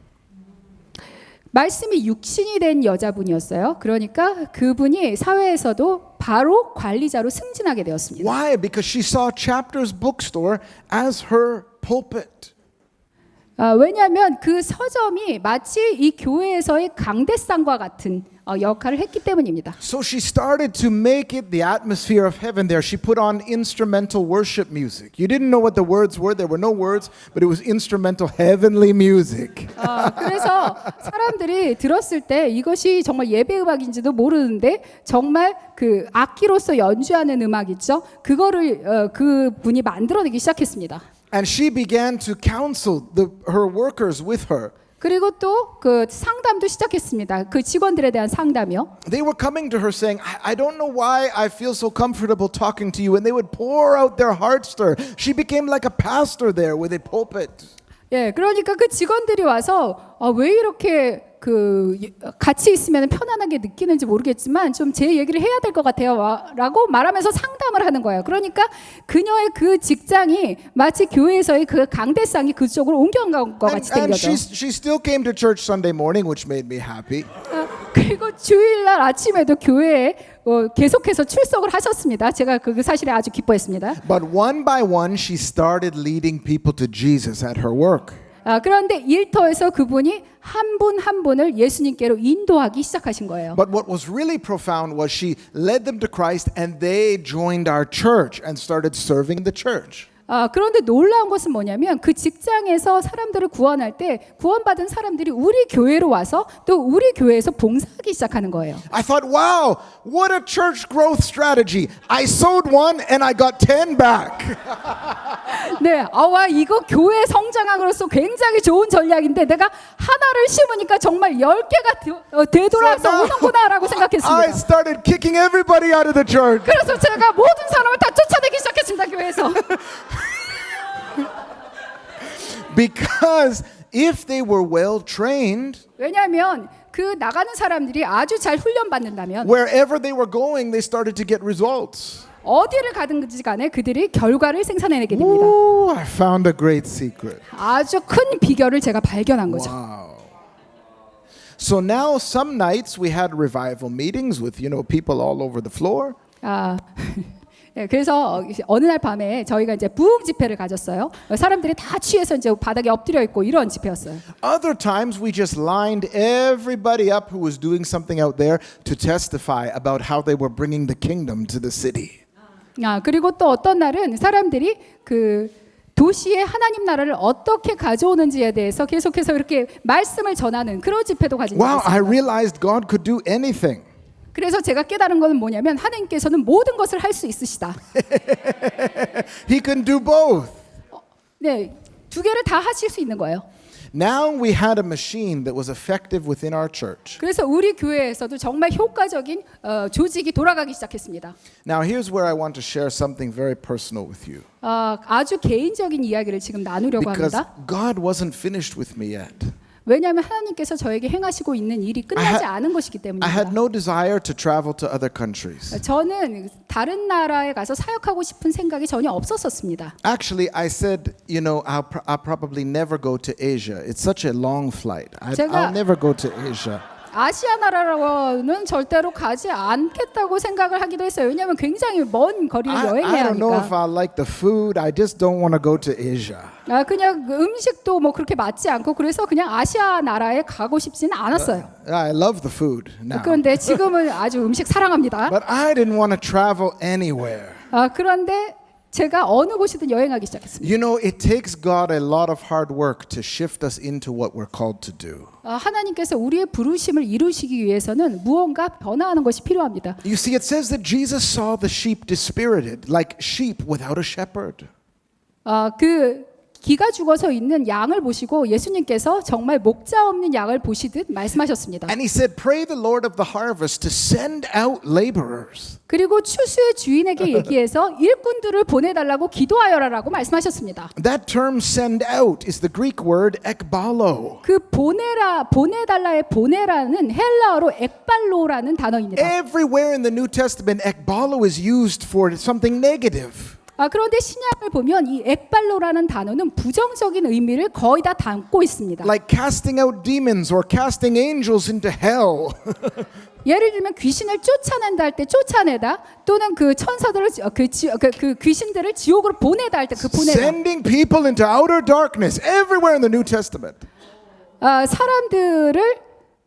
Speaker 2: 말씀이 육신이 된 여자분이었어요. 그러니까 그분이 사회에서도 바로 관리자로 승진하게 되었습니다.
Speaker 1: Why? Because she saw Chapter's bookstore as her pulpit.
Speaker 2: 왜냐하면 그 서점이 마치 이 교회에서의 강대상과 같은 역할을 했기 때문입니다.
Speaker 1: So she started to make it the atmosphere of heaven there. She put on instrumental worship music. You didn't know what the words were. There were no words, but it was instrumental heavenly music.
Speaker 2: 그래서 사람들이 들었을 때 이것이 정말 예배 음악인지도 모르는데 정말 그 악기로서 연주하는 음악 있죠? 그거를 그 분이 만들어내기 시작했습니다.
Speaker 1: And she began to counsel her workers with her.
Speaker 2: 그리고 또 그 상담도 시작했습니다. 그 직원들에 대한 상담이요.
Speaker 1: They were coming to her saying, I don't know why I feel so comfortable talking to you. And they would pour out their hearts to her. She became like a pastor there with a pulpit.
Speaker 2: 예, 그러니까 그 직원들이 와서 왜 이렇게 그 같이 있으면 편안하게 느끼는지 모르겠지만 좀 제 얘기를 해야 될 것 같아요라고 말하면서 상담을 하는 거예요. 그러니까 그녀의 그 직장이 마치 교회에서의 그 강대상이 그쪽으로 옮겨간 것 같이 된
Speaker 1: And
Speaker 2: 거죠.
Speaker 1: she still came to church Sunday morning, which made me happy.
Speaker 2: 그리고 주일날 아침에도 교회에 계속해서 출석을 하셨습니다. 제가 그 사실에 아주 기뻐했습니다.
Speaker 1: But one by one, she started leading people to Jesus at her work.
Speaker 2: 그런데 일터에서 그분이 한 분 한 분을 예수님께로 인도하기 시작하신 거예요.
Speaker 1: But what was really profound was she led them to Christ and they joined our church and started serving the church.
Speaker 2: 그런데 놀라운 것은 뭐냐면 그 직장에서 사람들을 구원할 때 구원받은 사람들이 우리 교회로 와서 또 우리 교회에서 봉사하기 시작하는 거예요.
Speaker 1: I thought, wow, what a church growth strategy. I sowed one and I got 10 back.
Speaker 2: 네, 와 이거 교회 성장학으로서 굉장히 좋은 전략인데 내가 하나를 심으니까 정말 10개가 되돌아서
Speaker 1: So now
Speaker 2: 오는구나라고
Speaker 1: I
Speaker 2: 생각했습니다.
Speaker 1: started kicking everybody out of the church.
Speaker 2: 그래서 제가 모든 사람을 다 쫓아내기 시작했습니다, 교회에서.
Speaker 1: Because if they were well trained,
Speaker 2: 왜냐하면 그 나가는 사람들이 아주 잘 훈련받는다면
Speaker 1: wherever they were going, they started to get results.
Speaker 2: 어디를 가든지 간에 그들이 결과를 생산해내게 됩니다.
Speaker 1: Ooh, I found a great secret.
Speaker 2: 아주 큰 비결을 제가 발견한 거죠.
Speaker 1: Wow. So now some nights we had revival meetings with, people all over the floor.
Speaker 2: 네, 그래서 어느 날 밤에 저희가 이제 부흥 집회를 가졌어요. 사람들이 다 취해서 이제 바닥에 엎드려 있고 이런 집회였어요.
Speaker 1: Other times we just lined everybody up who was doing something out there to testify about how they were bringing the kingdom to the city.
Speaker 2: 그리고 또 어떤 날은 사람들이 그 도시에 하나님 나라를 어떻게 가져오는지에 대해서 계속해서 이렇게 말씀을 전하는 그런 집회도 가진 적이
Speaker 1: Wow, I
Speaker 2: 있습니다.
Speaker 1: realized God could do anything.
Speaker 2: 그래서 제가 깨달은 것은 뭐냐면 하나님께서는 모든 것을 할 수 있으시다.
Speaker 1: He can do both.
Speaker 2: 네, 두 개를 다 하실 수 있는 거예요.
Speaker 1: Now we had a machine that was effective within our church.
Speaker 2: 그래서 우리 교회에서도 정말 효과적인 조직이 돌아가기 시작했습니다.
Speaker 1: Now here's where I want to share something very personal with you.
Speaker 2: 아주 개인적인 이야기를 지금 나누려고
Speaker 1: Because
Speaker 2: 합니다.
Speaker 1: God wasn't finished with me yet.
Speaker 2: 왜냐하면 하나님께서 저에게 행하시고 있는 일이 끝나지 않은 것이기
Speaker 1: I had
Speaker 2: 때문입니다.
Speaker 1: no desire to travel to other countries.
Speaker 2: 저는 다른 나라에 가서 사역하고 싶은 생각이 전혀 없었습니다.
Speaker 1: Actually, I said, I'll probably never go to Asia. It's such a long flight.
Speaker 2: 제가-
Speaker 1: I'll never go to Asia.
Speaker 2: 아시아 나라로는 절대로 가지 않겠다고 생각을 하기도 했어요. 왜냐하면 굉장히 먼 거리를
Speaker 1: I
Speaker 2: 여행해야
Speaker 1: don't know if
Speaker 2: 하니까.
Speaker 1: I like the food. I just don't want to go to Asia.
Speaker 2: 그냥 음식도 뭐 그렇게 맞지 않고 그래서 그냥 아시아 나라에 가고 싶지는 않았어요.
Speaker 1: I love the food now.
Speaker 2: 그런데 지금은 아주 음식 사랑합니다.
Speaker 1: But I didn't want to travel anywhere.
Speaker 2: 그런데 제가 어느 곳이든 여행하기 시작했습니다.
Speaker 1: It takes God a lot of hard work to shift us into what we're called to do.
Speaker 2: 하나님께서 우리의 부르심을 이루시기 위해서는 무언가 변화하는 것이 필요합니다.
Speaker 1: You see, it says that Jesus saw the sheep dispirited, like sheep without a shepherd.
Speaker 2: 그 기가 죽어서 있는 양을 보시고 예수님께서 정말 목자 없는 양을 보시듯 말씀하셨습니다.
Speaker 1: And he said, pray the Lord of the harvest to send out laborers.
Speaker 2: 그리고 추수의 주인에게 얘기해서 일꾼들을 보내달라고 기도하여라라고 말씀하셨습니다.
Speaker 1: That term send out is the Greek word ekbalo.
Speaker 2: 그 보내달라의 보내라는 헬라어로 ekballo라는 단어입니다.
Speaker 1: Everywhere in the New Testament, ekbalo is used for something negative.
Speaker 2: 그런데 신약을 보면 이 ekballo라는 단어는 부정적인 의미를 거의 다 담고 있습니다.
Speaker 1: Like casting out demons or casting angels into hell.
Speaker 2: 예를 들면 귀신을 쫓아낸다 할 때 쫓아내다 또는 그 천사들을 그 귀신들을 지옥으로 보내다 할 때 그 보내다.
Speaker 1: Sending people into outer darkness everywhere in the New Testament.
Speaker 2: 사람들을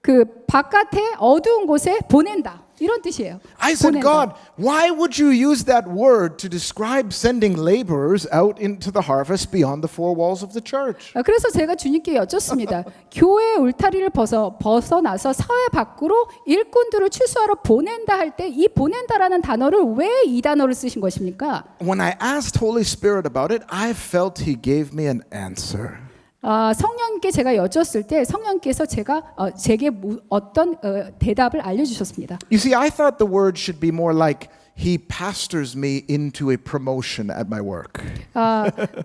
Speaker 2: 그 바깥에 어두운 곳에 보낸다. 이런 뜻이에요.
Speaker 1: I said,
Speaker 2: 보낸다.
Speaker 1: God, why would you use that word to describe sending laborers out into the harvest beyond the four walls of the church?
Speaker 2: 그래서 제가 주님께 여쭙습니다. 교회 울타리를 벗어나서 사회 밖으로 일꾼들을 추수하러 보낸다 할 때 이 보낸다라는 단어를 왜 이 단어를 쓰신 것입니까?
Speaker 1: When I asked Holy Spirit about it, I felt He gave me an answer.
Speaker 2: 성령님께 제가 여쭙을 때 성령께서 제게 어떤 대답을 알려주셨습니다.
Speaker 1: You see, I thought the word should be more like He pastors me into a promotion at my work.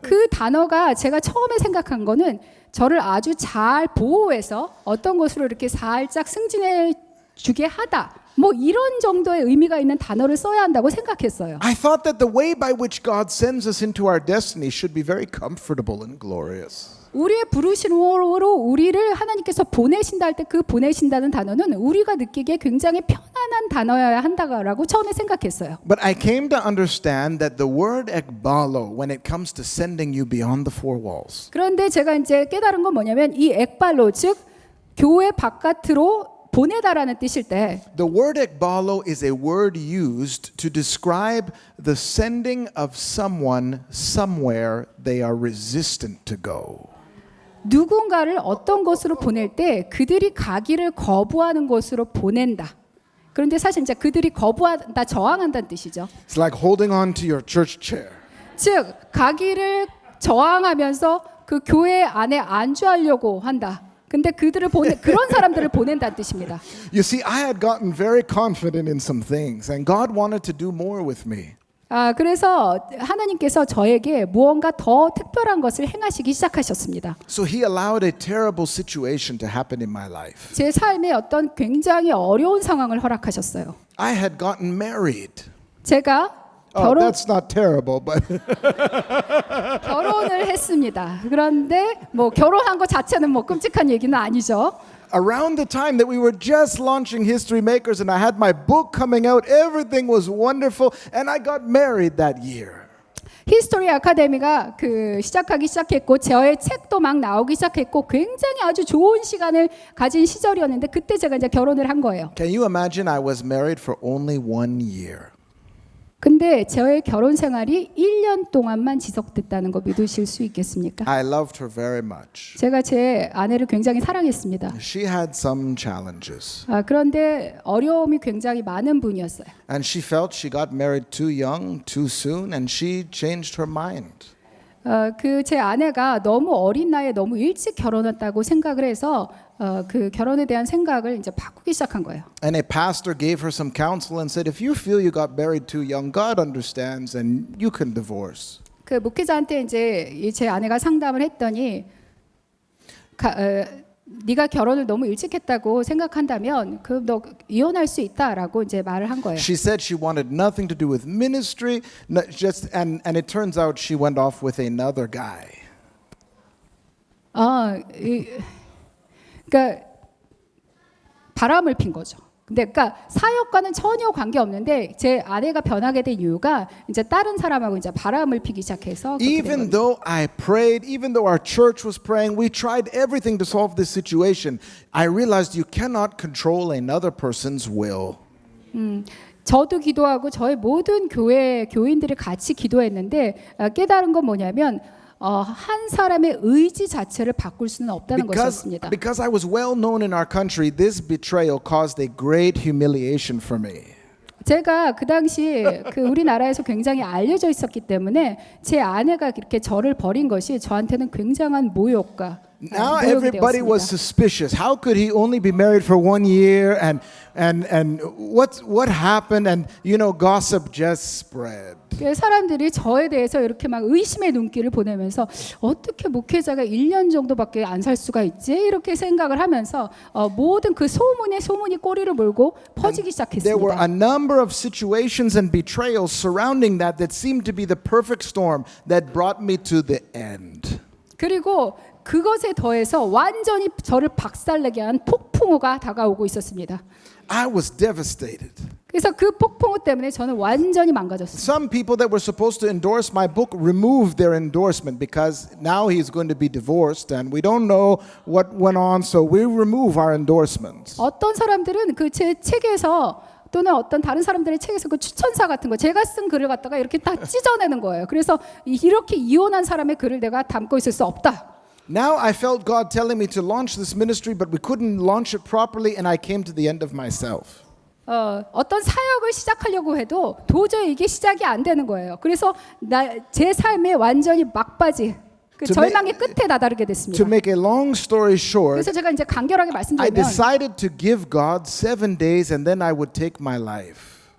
Speaker 2: 그 단어가 제가 처음에 생각한 거는 저를 아주 잘 보호해서 어떤 것으로 이렇게 살짝 승진해 주게 하다. 뭐 이런 정도의 의미가 있는 단어를 써야 한다고 생각했어요.
Speaker 1: I thought that the way by which God sends us into our destiny should be very comfortable and glorious.
Speaker 2: 우리의 부르심으로 우리를 하나님께서 보내신다 할 때 그 보내신다는 단어는 우리가 느끼기에 굉장히 편안한 단어여야 한다라고 처음에 생각했어요.
Speaker 1: But I came to understand that the word ekbalo, when it comes to sending you beyond the four walls,
Speaker 2: 그런데 제가 이제 깨달은 건 뭐냐면 이 엑발로 즉 교회 바깥으로 보내다라는 뜻일 때
Speaker 1: the word ekbalo is a word used to describe the sending of someone somewhere they are resistant to go.
Speaker 2: 누군가를 어떤 곳으로 보낼 때 그들이 가기를 거부하는 곳으로 보낸다. 그런데 사실 이제 그들이 거부한다, 저항한다는 뜻이죠.
Speaker 1: It's like holding on to your church chair.
Speaker 2: 즉 가기를 저항하면서 그 교회 안에 안주하려고 한다. 근데 그들을 그런 사람들을 보낸다는 뜻입니다.
Speaker 1: You see, I had gotten very confident in some things, and God wanted to do more with me.
Speaker 2: 그래서 하나님께서 저에게 무언가 더 특별한 것을 행하시기 시작하셨습니다.
Speaker 1: So He allowed a terrible situation to happen in my life.
Speaker 2: 제 삶에 어떤 굉장히 어려운 상황을 허락하셨어요.
Speaker 1: I had gotten married.
Speaker 2: 제가
Speaker 1: Oh, that's not terrible, but
Speaker 2: 결혼을 했습니다. 그런데 뭐 결혼한 것 자체는 뭐 끔찍한 얘기는 아니죠.
Speaker 1: around the time that we were just launching History Makers and I had my book coming out, everything was wonderful, and I got married that year.
Speaker 2: 히스토리 아카데미가 시작하기 시작했고 저의 책도 막 나오기 시작했고 굉장히 아주 좋은 시간을 가진 시절이었는데 그때 제가 이제 결혼을 한 거예요.
Speaker 1: Can you imagine I was married for only 1 year?
Speaker 2: 근데 저의 결혼 생활이 1년 동안만 지속됐다는 거 믿으실 수 있겠습니까?
Speaker 1: I loved her very much.
Speaker 2: 제가 제 아내를 굉장히 사랑했습니다.
Speaker 1: She had some challenges.
Speaker 2: 그런데 어려움이 굉장히 많은 분이었어요.
Speaker 1: And she felt she got married too young, too soon, and she changed her mind.
Speaker 2: 제 아내가 너무 어린 나이에 너무 일찍 결혼했다고 생각을 해서 그 결혼에 대한 생각을 이제 바꾸기 시작한 거예요.
Speaker 1: And a pastor gave her some counsel and said, if you feel you got married too young, God understands and you can divorce.
Speaker 2: 그 목회자한테 이제 제 아내가 상담을 했더니 네가 결혼을 너무 일찍 했다고 생각한다면 너 이혼할 수 있다라고 이제 말을 한 거예요.
Speaker 1: She said she wanted nothing to do with ministry, and it turns out she went off with another guy.
Speaker 2: 그러니까 바람을 핀 거죠. 근데 그러니까 사역과는 전혀 관계 없는데 제 아내가 변하게 된 이유가 이제 다른 사람하고 이제 바람을 피기 시작해서
Speaker 1: Even though I prayed, even though our church was praying, we tried everything to solve this situation. I realized you cannot control another person's will.
Speaker 2: 저도 기도하고 저희 모든 교회 교인들이 같이 기도했는데 깨달은 건 뭐냐면 한 사람의 의지 자체를 바꿀 수는 없다는 것이었습니다.
Speaker 1: Because I was well known in our country, this betrayal caused a great humiliation for me.
Speaker 2: 제가 그 당시 우리나라에서 굉장히 알려져 있었기 때문에 제 아내가 이렇게 저를 버린 것이 저한테는 굉장한 모욕과
Speaker 1: Now
Speaker 2: 모욕이
Speaker 1: everybody was
Speaker 2: 되었습니다.
Speaker 1: suspicious. How could he only be married for 1 year? And what happened? And gossip just spread.
Speaker 2: 사람들이 저에 대해서 이렇게 막 의심의 눈길을 보내면서 어떻게 목회자가 1년 정도밖에 안 살 수가 있지? 이렇게 생각을 하면서 모든 그 소문이 꼬리를 물고 퍼지기
Speaker 1: There were a
Speaker 2: 시작했습니다.
Speaker 1: number of situations and betrayals surrounding that seemed to be the perfect storm that brought me to the end.
Speaker 2: 그리고 그것에 더해서 완전히 저를 박살내게 한 폭풍우가 다가오고 있었습니다.
Speaker 1: I was devastated.
Speaker 2: 그래서 그 폭풍우 때문에 저는 완전히 망가졌습니다.
Speaker 1: Some people that were supposed to endorse my book removed their endorsement because now he's going to be divorced and we don't know what went on, so we remove our endorsements.
Speaker 2: 어떤 사람들은 제 책에서 또는 어떤 다른 사람들의 책에서 그 추천사 같은 거 제가 쓴 글을 갖다가 이렇게 다 찢어내는 거예요. 그래서 이렇게 이혼한 사람의 글을 내가 담고 있을 수 없다.
Speaker 1: Now I felt God telling me to launch this ministry, but we couldn't launch it properly, and I came to the end of myself.
Speaker 2: 어떤 사역을 시작하려고 해도 도저히 이게 시작이 안 되는 거예요. 그래서 제 삶에 완전히 막바지, 절망의 끝에 다다르게 됐습니다.
Speaker 1: To make a long story short,
Speaker 2: 그래서 제가 이제 간결하게
Speaker 1: I
Speaker 2: 말씀드리면
Speaker 1: decided to give God 7 days, and then I would take my life.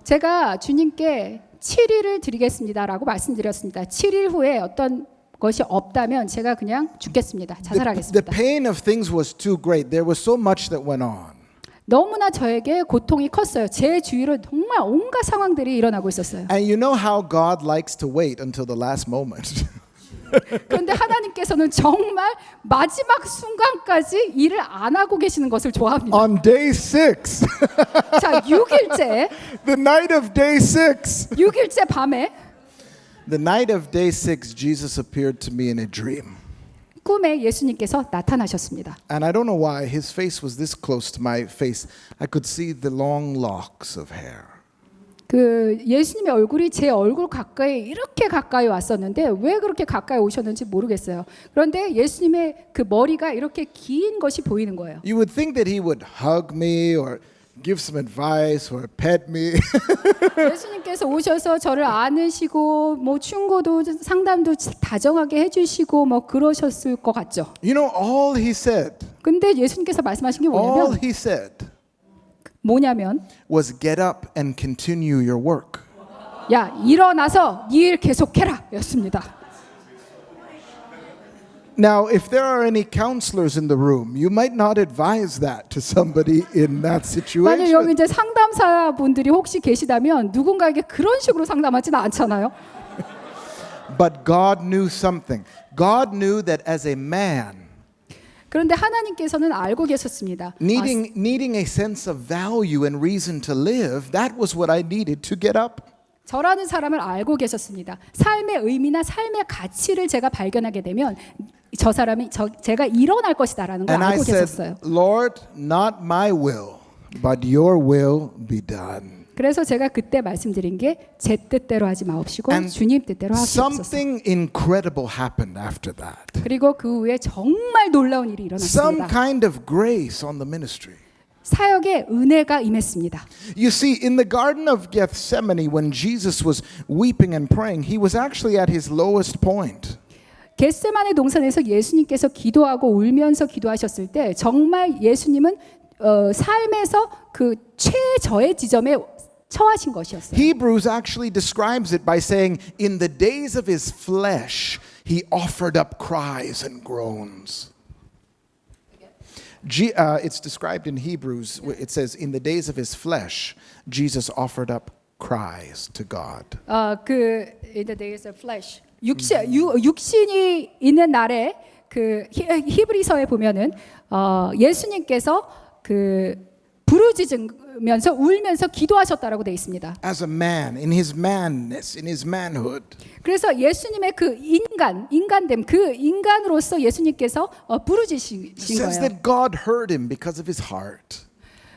Speaker 2: 제가 주님께 7일을 드리겠습니다라고 말씀드렸습니다. 7일 후에 어떤 것이 없다면 제가 그냥 죽겠습니다.
Speaker 1: The
Speaker 2: 자살하겠습니다.
Speaker 1: pain of things was too great. There was so much that went on.
Speaker 2: 너무나 저에게 고통이 컸어요. 제 주위로 정말 온갖 상황들이 일어나고 있었어요.
Speaker 1: And you know how God likes to wait until the last moment.
Speaker 2: 그런데 하나님께서는 정말 마지막 순간까지 일을 안 하고 계시는 것을 좋아합니다.
Speaker 1: On day 6,
Speaker 2: 자, 6일째,
Speaker 1: the night of day 6.
Speaker 2: 6일째 밤에
Speaker 1: The night of day 6, Jesus appeared to me in a dream.
Speaker 2: 꿈에 예수님께서 나타나셨습니다.
Speaker 1: And I don't know why his face was this close to my face. I could see the long locks of hair.
Speaker 2: 그 예수님의 얼굴이 제 얼굴 가까이 이렇게 가까이 왔었는데 왜 그렇게 가까이 오셨는지 모르겠어요. 그런데 예수님의 그 머리가 이렇게 긴 것이 보이는 거예요.
Speaker 1: You would think that he would hug me or give some advice or pet me.
Speaker 2: 예수님께서 오셔서 저를 안으시고 뭐 충고도 상담도 다정하게 해주시고 뭐 그러셨을 것 같죠.
Speaker 1: You know, all he said,
Speaker 2: 근데 예수님께서 말씀하신 게
Speaker 1: all
Speaker 2: 뭐냐면
Speaker 1: he said was get up and continue your work.
Speaker 2: 야 일어나서 네 일 계속해라 였습니다.
Speaker 1: Now, if there are any counselors in the room, you might not advise that to somebody in that
Speaker 2: 만약 여기
Speaker 1: situation.
Speaker 2: 이제 상담사 분들이 혹시 계시다면 누군가에게 그런 식으로 상담하지는 않잖아요.
Speaker 1: But God knew something. God knew that as a man,
Speaker 2: 그런데 하나님께서는 알고 계셨습니다.
Speaker 1: needing a sense of value and reason to live, that was what I needed to get up.
Speaker 2: 저라는 사람을 알고 계셨습니다. 삶의 의미나 삶의 가치를 제가 발견하게 되면 저 사람이 제가 일어날 것이다라는 걸
Speaker 1: And I
Speaker 2: 알고
Speaker 1: said,
Speaker 2: 계셨어요.
Speaker 1: Lord, not my will, but your will be done.
Speaker 2: 그래서 제가 그때 말씀드린 게 제 뜻대로 하지 마옵시고
Speaker 1: And
Speaker 2: 주님 뜻대로 하시옵소서.
Speaker 1: something incredible happened after that.
Speaker 2: 그리고 그 후에 정말 놀라운 일이
Speaker 1: Some
Speaker 2: 일어났습니다.
Speaker 1: kind of grace on the ministry.
Speaker 2: 사역에 은혜가 임했습니다.
Speaker 1: You see, in the Garden of Gethsemane, when Jesus was weeping and praying, he was actually at his lowest point.
Speaker 2: 겟세마네 동산에서 예수님께서 기도하고 울면서 기도하셨을 때 정말 예수님은 삶에서 그 최저의 지점에 처하신 것이었어요.
Speaker 1: Hebrews actually describes it by saying, in the days of his flesh, he offered up cries and groans. It's described in Hebrews, it says, in the days of his flesh, Jesus offered up cries to God.
Speaker 2: 그 in the days of flesh 육신이 있는 날에 그 히브리서에 보면은 예수님께서 그 부르짖으면서 울면서 기도하셨다라고 되어 있습니다.
Speaker 1: As a man, in his manness, in his manhood.
Speaker 2: 그래서 예수님의 그 인간됨, 그 인간으로서 예수님께서 부르짖으신
Speaker 1: It says
Speaker 2: 거예요.
Speaker 1: that God heard him because of his heart.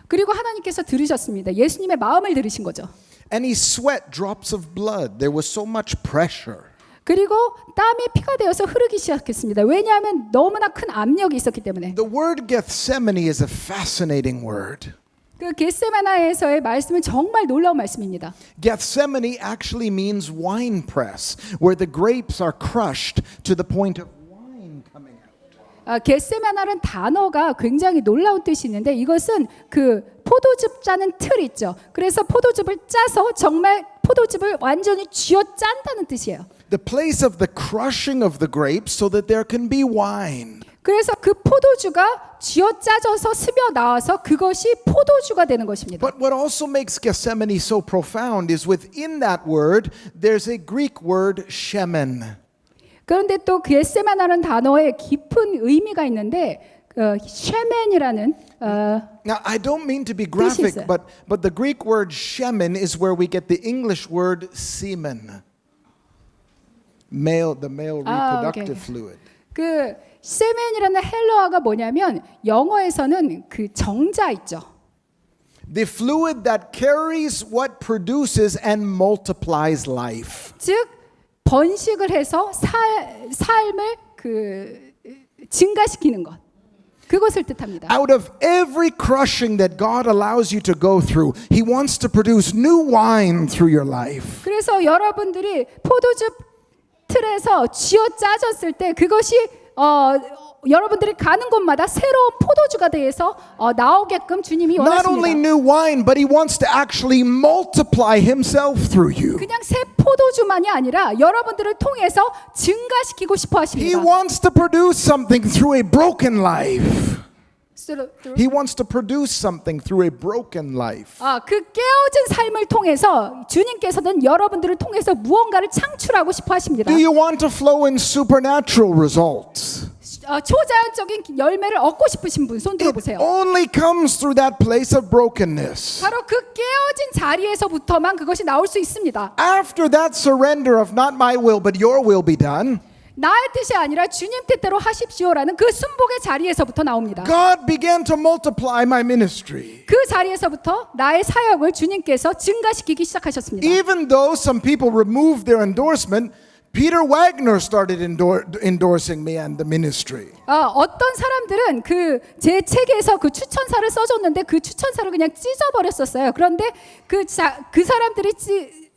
Speaker 2: 그리고 하나님께서 들으셨습니다. 예수님의 마음을 들으신 거죠.
Speaker 1: And he sweat drops of blood. There was so much pressure.
Speaker 2: 그리고 땀이 피가 되어서 흐르기 시작했습니다. 왜냐하면 너무나 큰 압력이 있었기 때문에.
Speaker 1: The word Gethsemane is a fascinating word.
Speaker 2: 그 겟세마나에서의 말씀은 정말 놀라운 말씀입니다.
Speaker 1: Gethsemane actually means wine press, where the grapes are crushed to the point of wine coming out.
Speaker 2: 겟세마나라는 단어가 굉장히 놀라운 뜻이 있는데 이것은 그 포도즙 짜는 틀 있죠. 그래서 포도즙을 짜서 정말 포도즙을 완전히 쥐어 짠다는 뜻이에요.
Speaker 1: The place of the crushing of the grapes so that there can be wine.
Speaker 2: 그래서 그 포도주가 쥐어 짜져서 스며 나와서 그것이 포도주가 되는 것입니다.
Speaker 1: But what also makes Gethsemane so profound is within that word, there's a Greek word, shemen.
Speaker 2: 그런데 또 겟세마나라는 단어에 깊은 의미가 있는데 쉐멘이라는
Speaker 1: Now, I don't mean to be graphic,
Speaker 2: 있어요.
Speaker 1: but the Greek word shemen is where we get the English word semen. The male reproductive
Speaker 2: okay.
Speaker 1: fluid.
Speaker 2: 그 세멘이라는 헬러어가 뭐냐면 영어에서는 그 정자 있죠.
Speaker 1: The fluid that carries what produces and multiplies life.
Speaker 2: 즉 번식을 해서 삶을 그 증가시키는 것. 그것을 뜻합니다.
Speaker 1: Out of every crushing that God allows you to go through, He wants to produce new wine through your life.
Speaker 2: 그래서 여러분들이 포도즙 틀에서 쥐어 짜졌을 때 그것이 여러분들이 가는 곳마다 새로운 포도주가 돼서 나오게끔 주님이
Speaker 1: Not only
Speaker 2: 원하십니다.
Speaker 1: new wine, but He wants to actually multiply Himself through you.
Speaker 2: 그냥 새 포도주만이 아니라 여러분들을 통해서 증가시키고 싶어
Speaker 1: He
Speaker 2: 하십니다.
Speaker 1: wants to produce something through a broken life. He wants to produce something through a broken life.
Speaker 2: 그 깨어진 삶을 통해서 주님께서는 여러분들을 통해서 무언가를 창출하고 싶어 하십니다.
Speaker 1: Do you want to flow in supernatural results?
Speaker 2: 초자연적인 열매를 얻고 싶으신 분 손
Speaker 1: It
Speaker 2: 들어보세요.
Speaker 1: only comes through that place of brokenness.
Speaker 2: 바로 그 깨어진 자리에서부터만 그것이 나올 수 있습니다.
Speaker 1: After that surrender of not my will but your will be done,
Speaker 2: 나의 뜻이 아니라 주님 뜻대로 하십시오라는 그 순복의 자리에서부터 나옵니다.
Speaker 1: God began to multiply my ministry.
Speaker 2: 그 자리에서부터 나의 사역을 주님께서 증가시키기 시작하셨습니다.
Speaker 1: Even though some people removed their endorsement, Peter Wagner started endorsing me and the ministry.
Speaker 2: 어떤 사람들은 그 제 책에서 그 추천사를 써줬는데 그 추천사를 그냥 찢어버렸었어요. 그런데 그 사람들이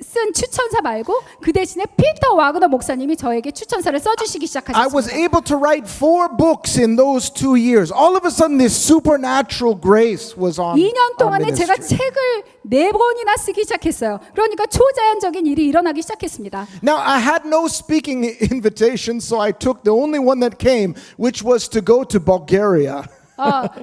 Speaker 2: 쓴 추천사 말고 그 대신에 피터 와그너 목사님이 저에게 추천사를 써주시기
Speaker 1: I was
Speaker 2: 시작하셨습니다.
Speaker 1: able to write 4 books in those 2 years. All of a sudden this supernatural grace was on
Speaker 2: 2년
Speaker 1: our
Speaker 2: 동안에 제가
Speaker 1: ministry.
Speaker 2: 책을 4번이나 쓰기 시작했어요. 그러니까 초자연적인 일이 일어나기 시작했습니다.
Speaker 1: Now I had no speaking invitation, so I took the only one that came, which was to go to Bulgaria.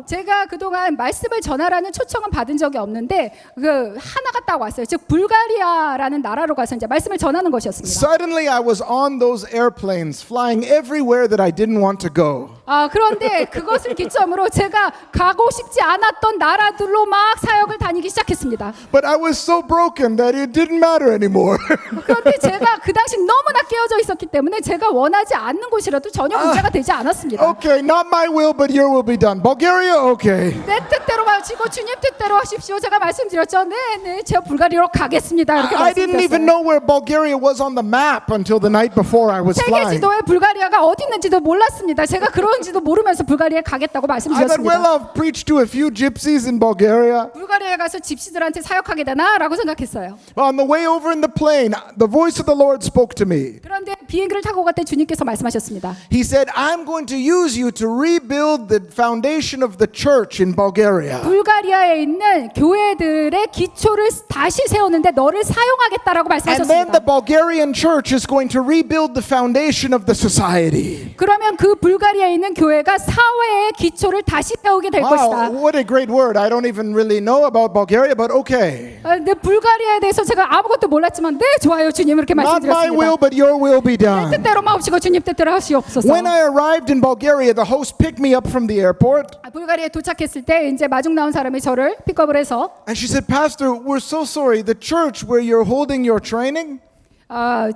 Speaker 2: 제가 그동안 말씀을 전하라는 초청은 받은 적이 없는데 그 하나가 딱 왔어요. 즉 불가리아라는 나라로 가서 이제 말씀을 전하는 것이었습니다.
Speaker 1: Suddenly I was on those airplanes flying everywhere that I didn't want to go.
Speaker 2: 그런데 그것을 기점으로 제가 가고 싶지 않았던 나라들로 막 사역을 다니기 시작했습니다.
Speaker 1: But I was so broken that it didn't matter anymore.
Speaker 2: 그런데 제가 그 당시 너무나 깨어져 있었기 때문에 제가 원하지 않는 곳이라도 전혀 문제가 되지 않았습니다.
Speaker 1: Okay, not my will but your will be done. Bulgaria, okay.
Speaker 2: 내 뜻대로 마치고 주님 뜻대로 하십시오. 제가 말씀드렸죠. 네, 제가 불가리아로 가겠습니다. 이렇게
Speaker 1: I didn't even
Speaker 2: 말씀드렸어요.
Speaker 1: know where Bulgaria was on the map until the night before I was
Speaker 2: 세계
Speaker 1: flying.
Speaker 2: 지도에 불가리아가 어디 있는지도 몰랐습니다. 제가 그런지도 모르면서 불가리아에 가겠다고
Speaker 1: I thought, well,
Speaker 2: 말씀드렸습니다.
Speaker 1: I've preached to a few gypsies in Bulgaria.
Speaker 2: 불가리아에 가서 집시들한테 사역하게 되나라고 생각했어요.
Speaker 1: On the way over in the plane, the voice of the Lord spoke to me.
Speaker 2: 그런데 비행기를 타고 갈 때 주님께서 말씀하셨습니다.
Speaker 1: He said, I'm going to use you to rebuild the foundation of the church in Bulgaria.
Speaker 2: 불가리아에 있는 교회들의 기초를 다시 세우는데 너를 사용하겠다라고
Speaker 1: And then the
Speaker 2: 말씀하셨습니다.
Speaker 1: Bulgarian church is going to rebuild the foundation of the society.
Speaker 2: 그러면 그 불가리아에 있는 교회가 사회의 기초를 다시 세우게 될
Speaker 1: Wow,
Speaker 2: 것이다.
Speaker 1: what a great word. I don't even really know about Bulgaria, but okay.
Speaker 2: 근데 불가리아에 대해서 제가 아무것도 몰랐지만 네 좋아요 주님 이렇게
Speaker 1: Not my will,
Speaker 2: 말씀드렸습니다.
Speaker 1: but your will be
Speaker 2: 내
Speaker 1: done.
Speaker 2: 뜻대로 마옵시고 주님 뜻대로 하시옵소서.
Speaker 1: When I arrived in Bulgaria, the host picked me up from the airport.
Speaker 2: 불가리아에 도착했을 때 이제 마중 나온 사람이 저를 픽업을 해서
Speaker 1: And she said, Pastor, we're so sorry. The church where you're holding your training,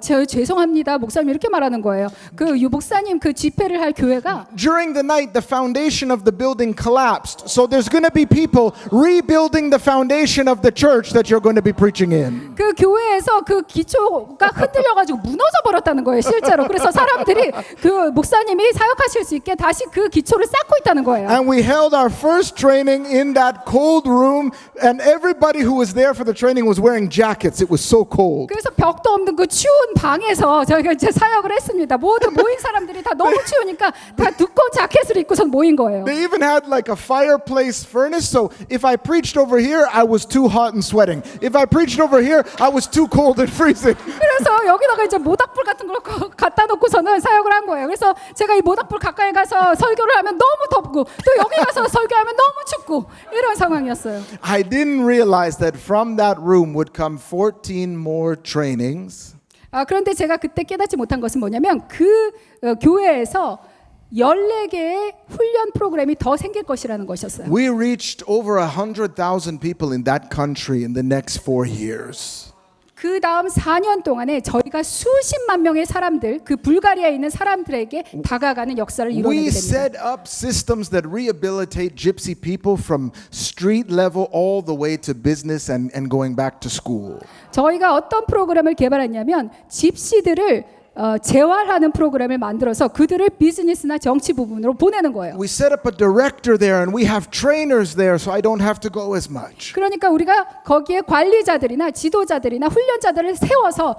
Speaker 2: 저 죄송합니다 목사님 이렇게 말하는 거예요. 그 유목사님 그 집회를 할 교회가
Speaker 1: during the night, the foundation of the building collapsed. So there's going to be people rebuilding the foundation of the church that you're going to be preaching in.
Speaker 2: 그 교회에서 그 기초가 흔들려가지고 무너져 버렸다는 거예요 실제로. 그래서 사람들이 그 목사님이 사역하실 수 있게 다시 그 기초를 쌓고 있다는 거예요.
Speaker 1: And we held our first training in that cold room, and everybody who was there for the training was wearing jackets. It was so cold.
Speaker 2: 그래서 벽도 없는 그 추운 방에서 저희가 이제 사역을 했습니다. 모든 모인 사람들이 다 너무 추우니까 다 두꺼운 자켓을 입고서 모인 거예요.
Speaker 1: They even had like a fireplace furnace, so if I preached over here, I was too hot and sweating. If I preached over here, I was too cold and freezing.
Speaker 2: 그래서 여기다가 이제 모닥불 같은 걸 갖다 놓고서는 사역을 한 거예요. 그래서 제가 이 모닥불 가까이 가서 설교를 하면 너무 덥고 또 여기 가서 설교하면 너무 춥고 이런 상황이었어요.
Speaker 1: I didn't realize that from that room would come 14 more trainings.
Speaker 2: 그런데 제가 그때 깨닫지 못한 것은 뭐냐면 그 교회에서 14개의 훈련 프로그램이 더 생길 것이라는 것이었어요.
Speaker 1: We reached over 100,000 people in that country in the next 4 years.
Speaker 2: 그 다음 4년 동안에 저희가 수십만 명의 사람들, 그 불가리아에 있는 사람들에게 다가가는 역사를 이뤄내게
Speaker 1: We
Speaker 2: 됩니다.
Speaker 1: set up systems that rehabilitate gypsy people from street level all the way to business and going back to school.
Speaker 2: 저희가 어떤 프로그램을 개발했냐면 집시들을 재활하는 프로그램을 만들어서 그들을 비즈니스나 정치 부분으로 보내는 거예요.
Speaker 1: We set up a director there and we have trainers there so I don't have to go as much.
Speaker 2: 그러니까 우리가 거기에 관리자들이나 지도자들이나 훈련자들을 세워서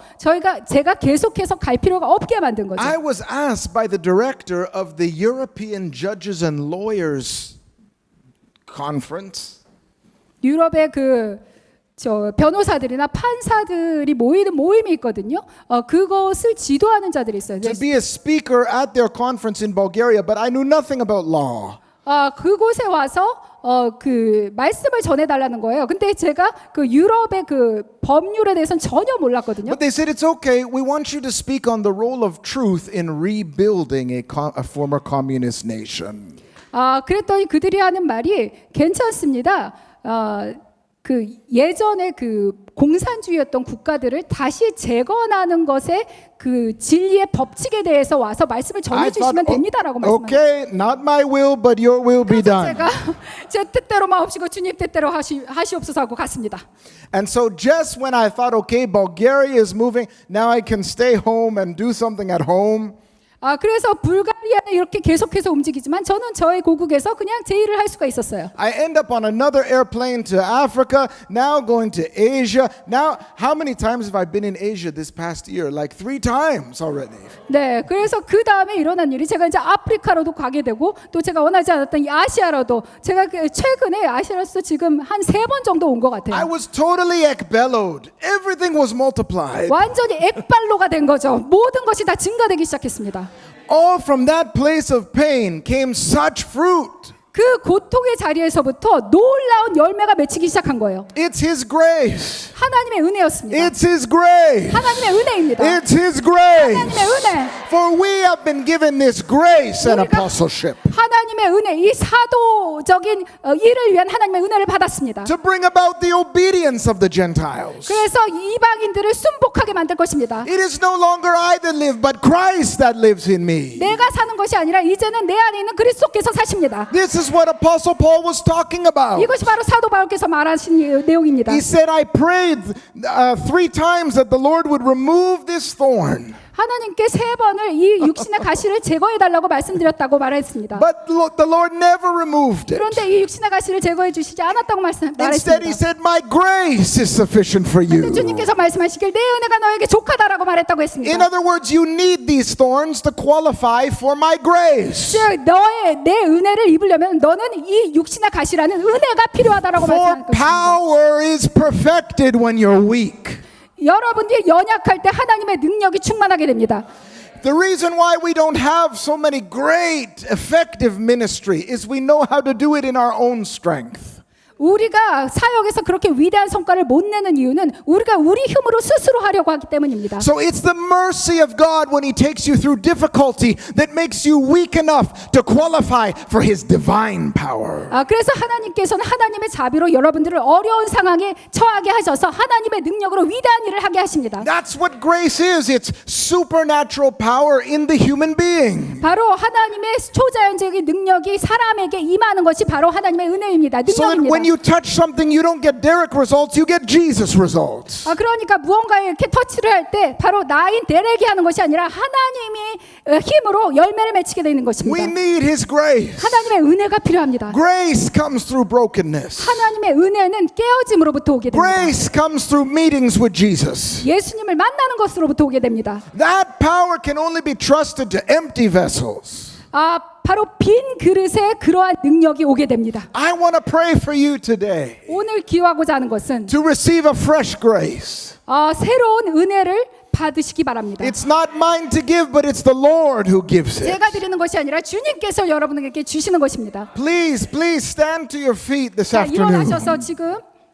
Speaker 2: 제가 계속해서 갈 필요가 없게 만든 거죠.
Speaker 1: I was asked by the director of the European Judges and Lawyers Conference.
Speaker 2: 유럽의 변호사들이나 판사들이 모이는 모임이 있거든요. 그것을 지도하는 자들이 있어요.
Speaker 1: To be a speaker at their conference in Bulgaria, but I knew nothing about law.
Speaker 2: 그곳에 와서 그 말씀을 전해달라는 거예요. 근데 제가 그 유럽의 그 법률에 대해서는 전혀 몰랐거든요.
Speaker 1: But they said, it's okay. We want you to speak on the role of truth in rebuilding a former communist nation.
Speaker 2: 그랬더니 그들이 하는 말이 괜찮습니다. 그 예전에 그 공산주의였던 국가들을 다시 재건하는 것에 그 진리의 법칙에 대해서 와서 말씀을 전해주시면 됩니다라고 말씀합니다.
Speaker 1: okay, not my will, but your will be done.
Speaker 2: 제가 제 뜻대로 마옵시고 주님 뜻대로 하시옵소서 하고 갔습니다.
Speaker 1: And so just when I thought, okay, Bulgaria is moving, now I can stay home and do something at home.
Speaker 2: 그래서 불가리아는 이렇게 계속해서 움직이지만 저는 저의 고국에서 그냥 제 일을 할 수가 있었어요.
Speaker 1: I end up on another airplane to Africa, now going to Asia. Now, how many times have I been in Asia this past year? Like 3 times already.
Speaker 2: 네, 그래서 그 다음에 일어난 일이 제가 이제 아프리카로도 가게 되고 또 제가 원하지 않았던 이 아시아로도 제가 최근에 아시아로서 지금 한 3번 정도 온 것
Speaker 1: I
Speaker 2: 같아요.
Speaker 1: was totally ekbellowed. Everything was multiplied.
Speaker 2: 완전히 액발로가 된 거죠. 모든 것이 다 증가되기 시작했습니다.
Speaker 1: All from that place of pain came such fruit.
Speaker 2: 그 고통의 자리에서부터 놀라운 열매가 맺히기 시작한 거예요.
Speaker 1: It's His grace.
Speaker 2: 하나님의 은혜였습니다.
Speaker 1: It's His grace.
Speaker 2: 하나님의 은혜입니다.
Speaker 1: It's His grace.
Speaker 2: 하나님의 은혜.
Speaker 1: For we have been given this grace and
Speaker 2: 우리가
Speaker 1: apostleship
Speaker 2: 하나님의 은혜, 이 사도적인 일을 위한 하나님의 은혜를 받았습니다.
Speaker 1: to bring about the obedience of the Gentiles.
Speaker 2: 그래서 이방인들을 순복하게 만들 것입니다.
Speaker 1: It is no longer I that live, but Christ that lives in me.
Speaker 2: 내가 사는 것이 아니라 이제는 내 안에 있는 그리스도께서 사십니다.
Speaker 1: This is what Apostle Paul was talking about.
Speaker 2: 이것이 바로 사도 바울께서 말하신 내용입니다.
Speaker 1: He said, I prayed 3 times that the Lord would remove this thorn.
Speaker 2: 하나님께 3번을 이 육신의 가시를 제거해 달라고 말씀드렸다고 말했습니다.
Speaker 1: But the Lord never removed it.
Speaker 2: 그런데 이 육신의 가시를 제거해 주시지 않았다고
Speaker 1: Instead, He
Speaker 2: 말했습니다.
Speaker 1: said, my grace is sufficient for
Speaker 2: 근데
Speaker 1: you.
Speaker 2: 주님께서 말씀하시길 내 은혜가 너에게 족하다라고 말했다고
Speaker 1: In
Speaker 2: 했습니다.
Speaker 1: other words, you need these thorns to qualify for my grace.
Speaker 2: 즉 내 은혜를 입으려면 너는 이 육신의 가시라는 은혜가 필요하다라고
Speaker 1: For
Speaker 2: 말씀하는 것입니다.
Speaker 1: power is perfected when you're weak.
Speaker 2: 여러분들이 연약할 때 하나님의 능력이 충만하게 됩니다.
Speaker 1: The reason why we don't have so many great, effective ministry is we know how to do it in our own strength.
Speaker 2: 우리가 사역에서 그렇게 위대한 성과를 못 내는 이유는 우리가 우리 힘으로 스스로 하려고 하기 때문입니다.
Speaker 1: So it's the mercy of God when He takes you through difficulty that makes you weak enough to qualify for His divine power.
Speaker 2: 그래서 하나님께서는 하나님의 자비로 여러분들을 어려운 상황에 처하게 하셔서 하나님의 능력으로 위대한 일을 하게 하십니다.
Speaker 1: That's what grace is. It's supernatural power in the human being.
Speaker 2: 바로 하나님의 초자연적인 능력이 사람에게 임하는 것이 바로 하나님의 은혜입니다.
Speaker 1: So that when
Speaker 2: 능력입니다.
Speaker 1: you touch something, you don't get Derek results, you get Jesus results.
Speaker 2: 그러니까 무언가에 이렇게 터치를 할 때 바로 나인 데렉이 하는 것이 아니라 하나님의 힘으로 열매를 맺히게 되는
Speaker 1: We
Speaker 2: 것입니다.
Speaker 1: need His grace.
Speaker 2: 하나님의 은혜가 필요합니다.
Speaker 1: Grace comes through brokenness.
Speaker 2: 하나님의 은혜는 깨어짐으로부터 오게 됩니다.
Speaker 1: Grace comes through meetings with Jesus.
Speaker 2: 예수님을 만나는 것으로부터 오게 됩니다.
Speaker 1: That power can only be trusted to empty vessels.
Speaker 2: 바로 빈 그릇에 그러한 능력이 오게 됩니다.
Speaker 1: I want to pray for you today
Speaker 2: 오늘 기도하고자 하는 것은
Speaker 1: to receive a fresh grace.
Speaker 2: 새로운 은혜를 받으시기 바랍니다.
Speaker 1: It's not mine to give, but it's the Lord who gives it.
Speaker 2: 제가 드리는 것이 아니라 주님께서 여러분에게 주시는 것입니다.
Speaker 1: Please stand to your feet this
Speaker 2: 자,
Speaker 1: afternoon.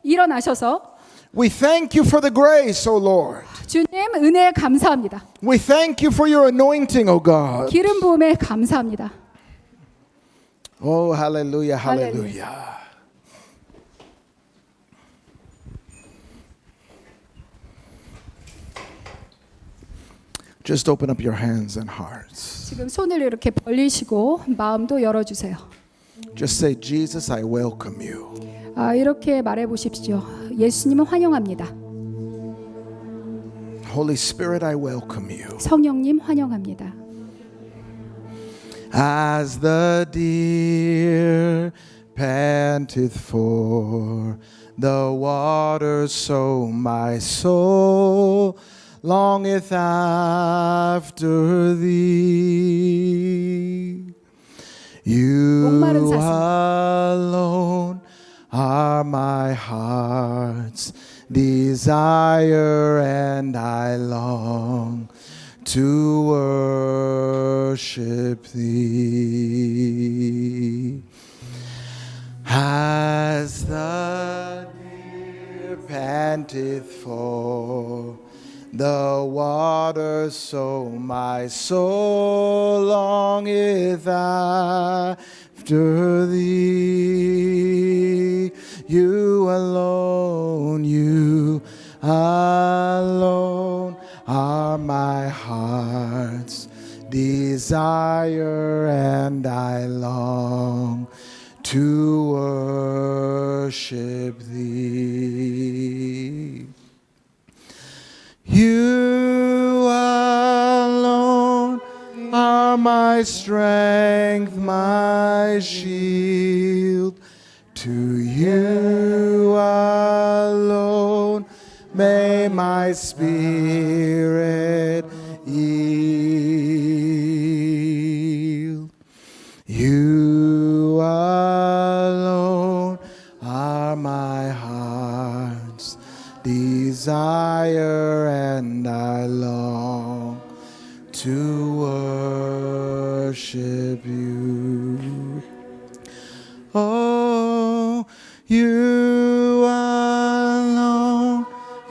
Speaker 2: 일어나셔서
Speaker 1: We thank you for the grace, O Lord.
Speaker 2: 주님 은혜에 감사합니다.
Speaker 1: We thank you for your anointing, O God.
Speaker 2: 기름 부음에 감사합니다.
Speaker 1: Oh, hallelujah,
Speaker 2: Hallelujah.
Speaker 1: hallelujah. Just open up your hands and hearts.
Speaker 2: 지금 손을 이렇게 벌리시고 마음도 열어주세요.
Speaker 1: Just say, Jesus, I welcome you.
Speaker 2: 이렇게 말해 보십시오. 예수님은 환영합니다.
Speaker 1: Holy Spirit, I welcome you.
Speaker 2: 성령님 환영합니다.
Speaker 1: As the deer panteth for the waters, so my soul longeth after thee. You
Speaker 2: 목마른 사슴.
Speaker 1: alone are my heart's desire, and I long to worship thee. panteth for the water, so my soul longeth after thee. You alone are my heart's desire, and I long to worship thee. You alone are my strength, my shield. To you alone may my spirit yield. You alone are my heart's desire, and I long to worship you. Oh, you alone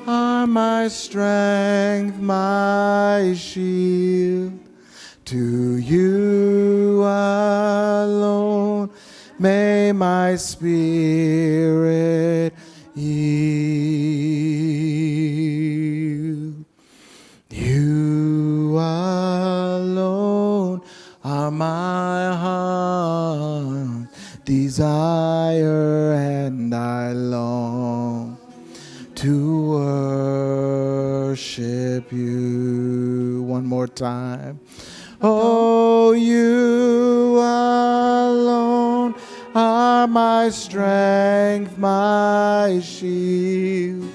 Speaker 1: are my strength, my shield. To you alone may my spirit yield. You alone are my heart desire, and I long to worship you. One more time. Oh, you alone are my strength, my shield.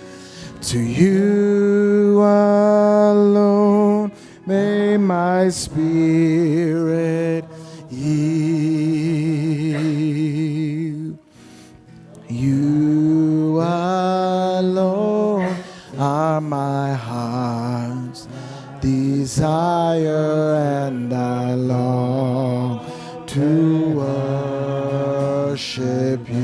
Speaker 1: To you alone may my spirit yield. You alone are my heart's desire, and I long to worship you.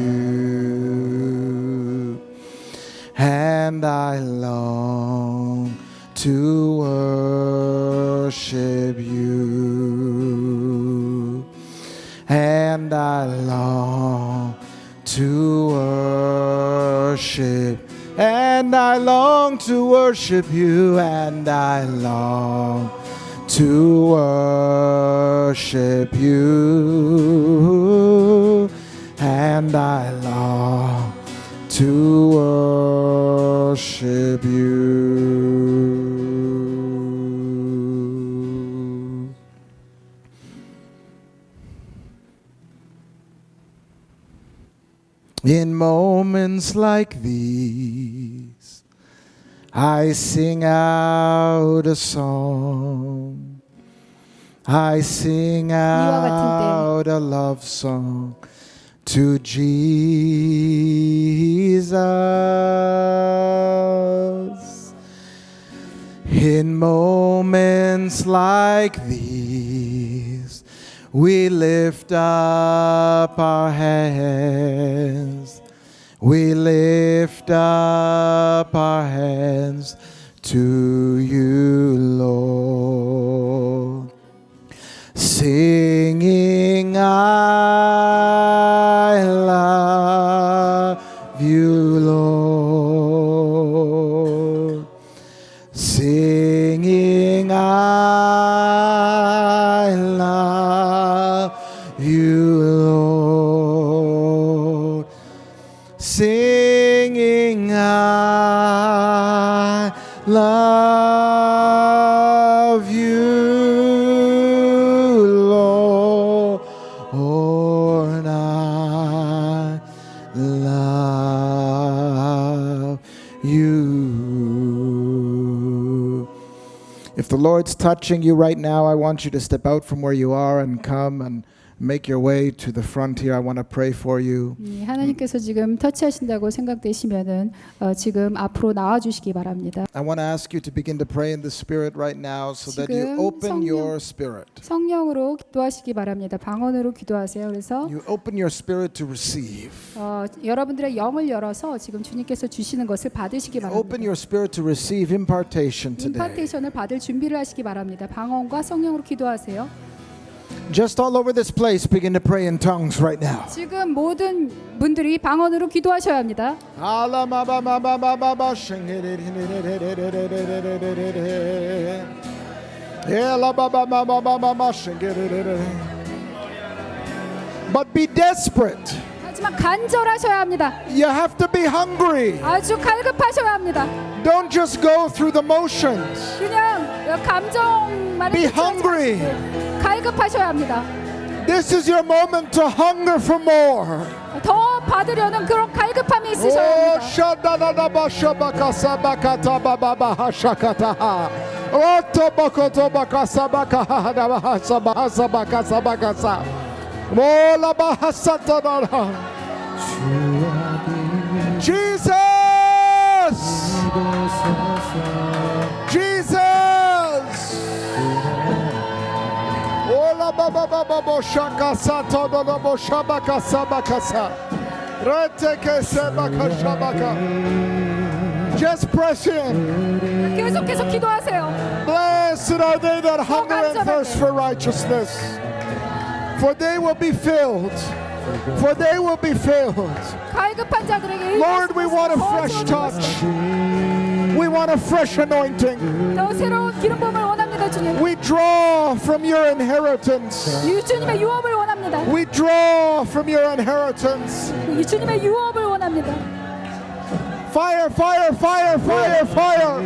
Speaker 1: And I long to worship you. And I long to worship, and I long to worship you, and I long to worship you, and I long to worship you. In moments like these, I sing out a song. I sing out a love song to Jesus. In moments like these, we lift up our hands. We lift up our hands to you, Lord, singing, I love you, Lord, singing, I love you, Lord, singing, I love you, Lord, I love you. If the Lord's touching you right now, I want you to step out from where you are and come and make your way to the front here, I want to pray for you.
Speaker 2: 하나님께서 지금 터치하신다고 생각되시면은 지금 앞으로 나와 주시기 바랍니다.
Speaker 1: I want to ask you to begin to pray in the Spirit right now so that you
Speaker 2: 지금
Speaker 1: open your spirit.
Speaker 2: 성령으로 기도하시기 바랍니다. 방언으로 기도하세요. 그래서
Speaker 1: You open your spirit to receive.
Speaker 2: 여러분들의 영을 열어서 지금 주님께서 주시는 것을 받으시기
Speaker 1: Open
Speaker 2: 바랍니다.
Speaker 1: your spirit to receive impartation today.
Speaker 2: 임파테이션을 받을 준비를 하시기 바랍니다. 방언과 성령으로 기도하세요.
Speaker 1: Just all over this place, begin to pray in tongues right now.
Speaker 2: 지금 모든 분들이 방언으로 기도하셔야 합니다.
Speaker 1: But be desperate.
Speaker 2: 하지만 간절하셔야 합니다.
Speaker 1: You have to be hungry.
Speaker 2: 아주 갈급하셔야 합니다.
Speaker 1: Don't just go through the motions.
Speaker 2: 그냥 감정만
Speaker 1: Be hungry.
Speaker 2: 갈급하셔야 합니다.
Speaker 1: This is your moment to hunger for more.
Speaker 2: 더 받으려는 그런 갈급함이 있으셔야
Speaker 1: Oh,
Speaker 2: 합니다.
Speaker 1: shadadadabashabakasabakatabababaha. Otobakotobakasabakahadabahasabahasabakasabakasa. Molabahasatadara. Jesus! Jesus! Ola baba baba bo shaka sato do do bo shabaka sabaka sa. Reteke sebaka shabaka. Just press in.
Speaker 2: 계속해서 기도하세요.
Speaker 1: Blessed are they that hunger and
Speaker 2: 간절하게.
Speaker 1: thirst for righteousness, for they will be filled. For they will be filled.
Speaker 2: 갈급한 자들에게
Speaker 1: Lord, we want a fresh touch. We want a fresh anointing.
Speaker 2: 더 새로운 기름 부음을 원합니다, 주님.
Speaker 1: We draw from your inheritance.
Speaker 2: 이 주님의 유업을 원합니다.
Speaker 1: We draw from your inheritance.
Speaker 2: 이 주님의 유업을 원합니다.
Speaker 1: Fire, fire, fire, fire, fire.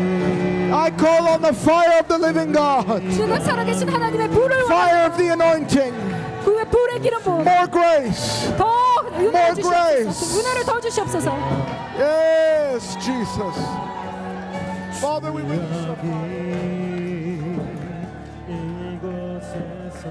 Speaker 1: I call on the fire of the living God.
Speaker 2: 지금 살아계신 하나님의 불을
Speaker 1: Fire of
Speaker 2: 원합니다.
Speaker 1: the anointing.
Speaker 2: 그 불의 기름 부음.
Speaker 1: More grace.
Speaker 2: 더 은혜를
Speaker 1: More
Speaker 2: 주시옵소서.
Speaker 1: grace.
Speaker 2: 은혜를 더 주시옵소서.
Speaker 1: Yes, Jesus. Father, we will.
Speaker 3: 이곳에서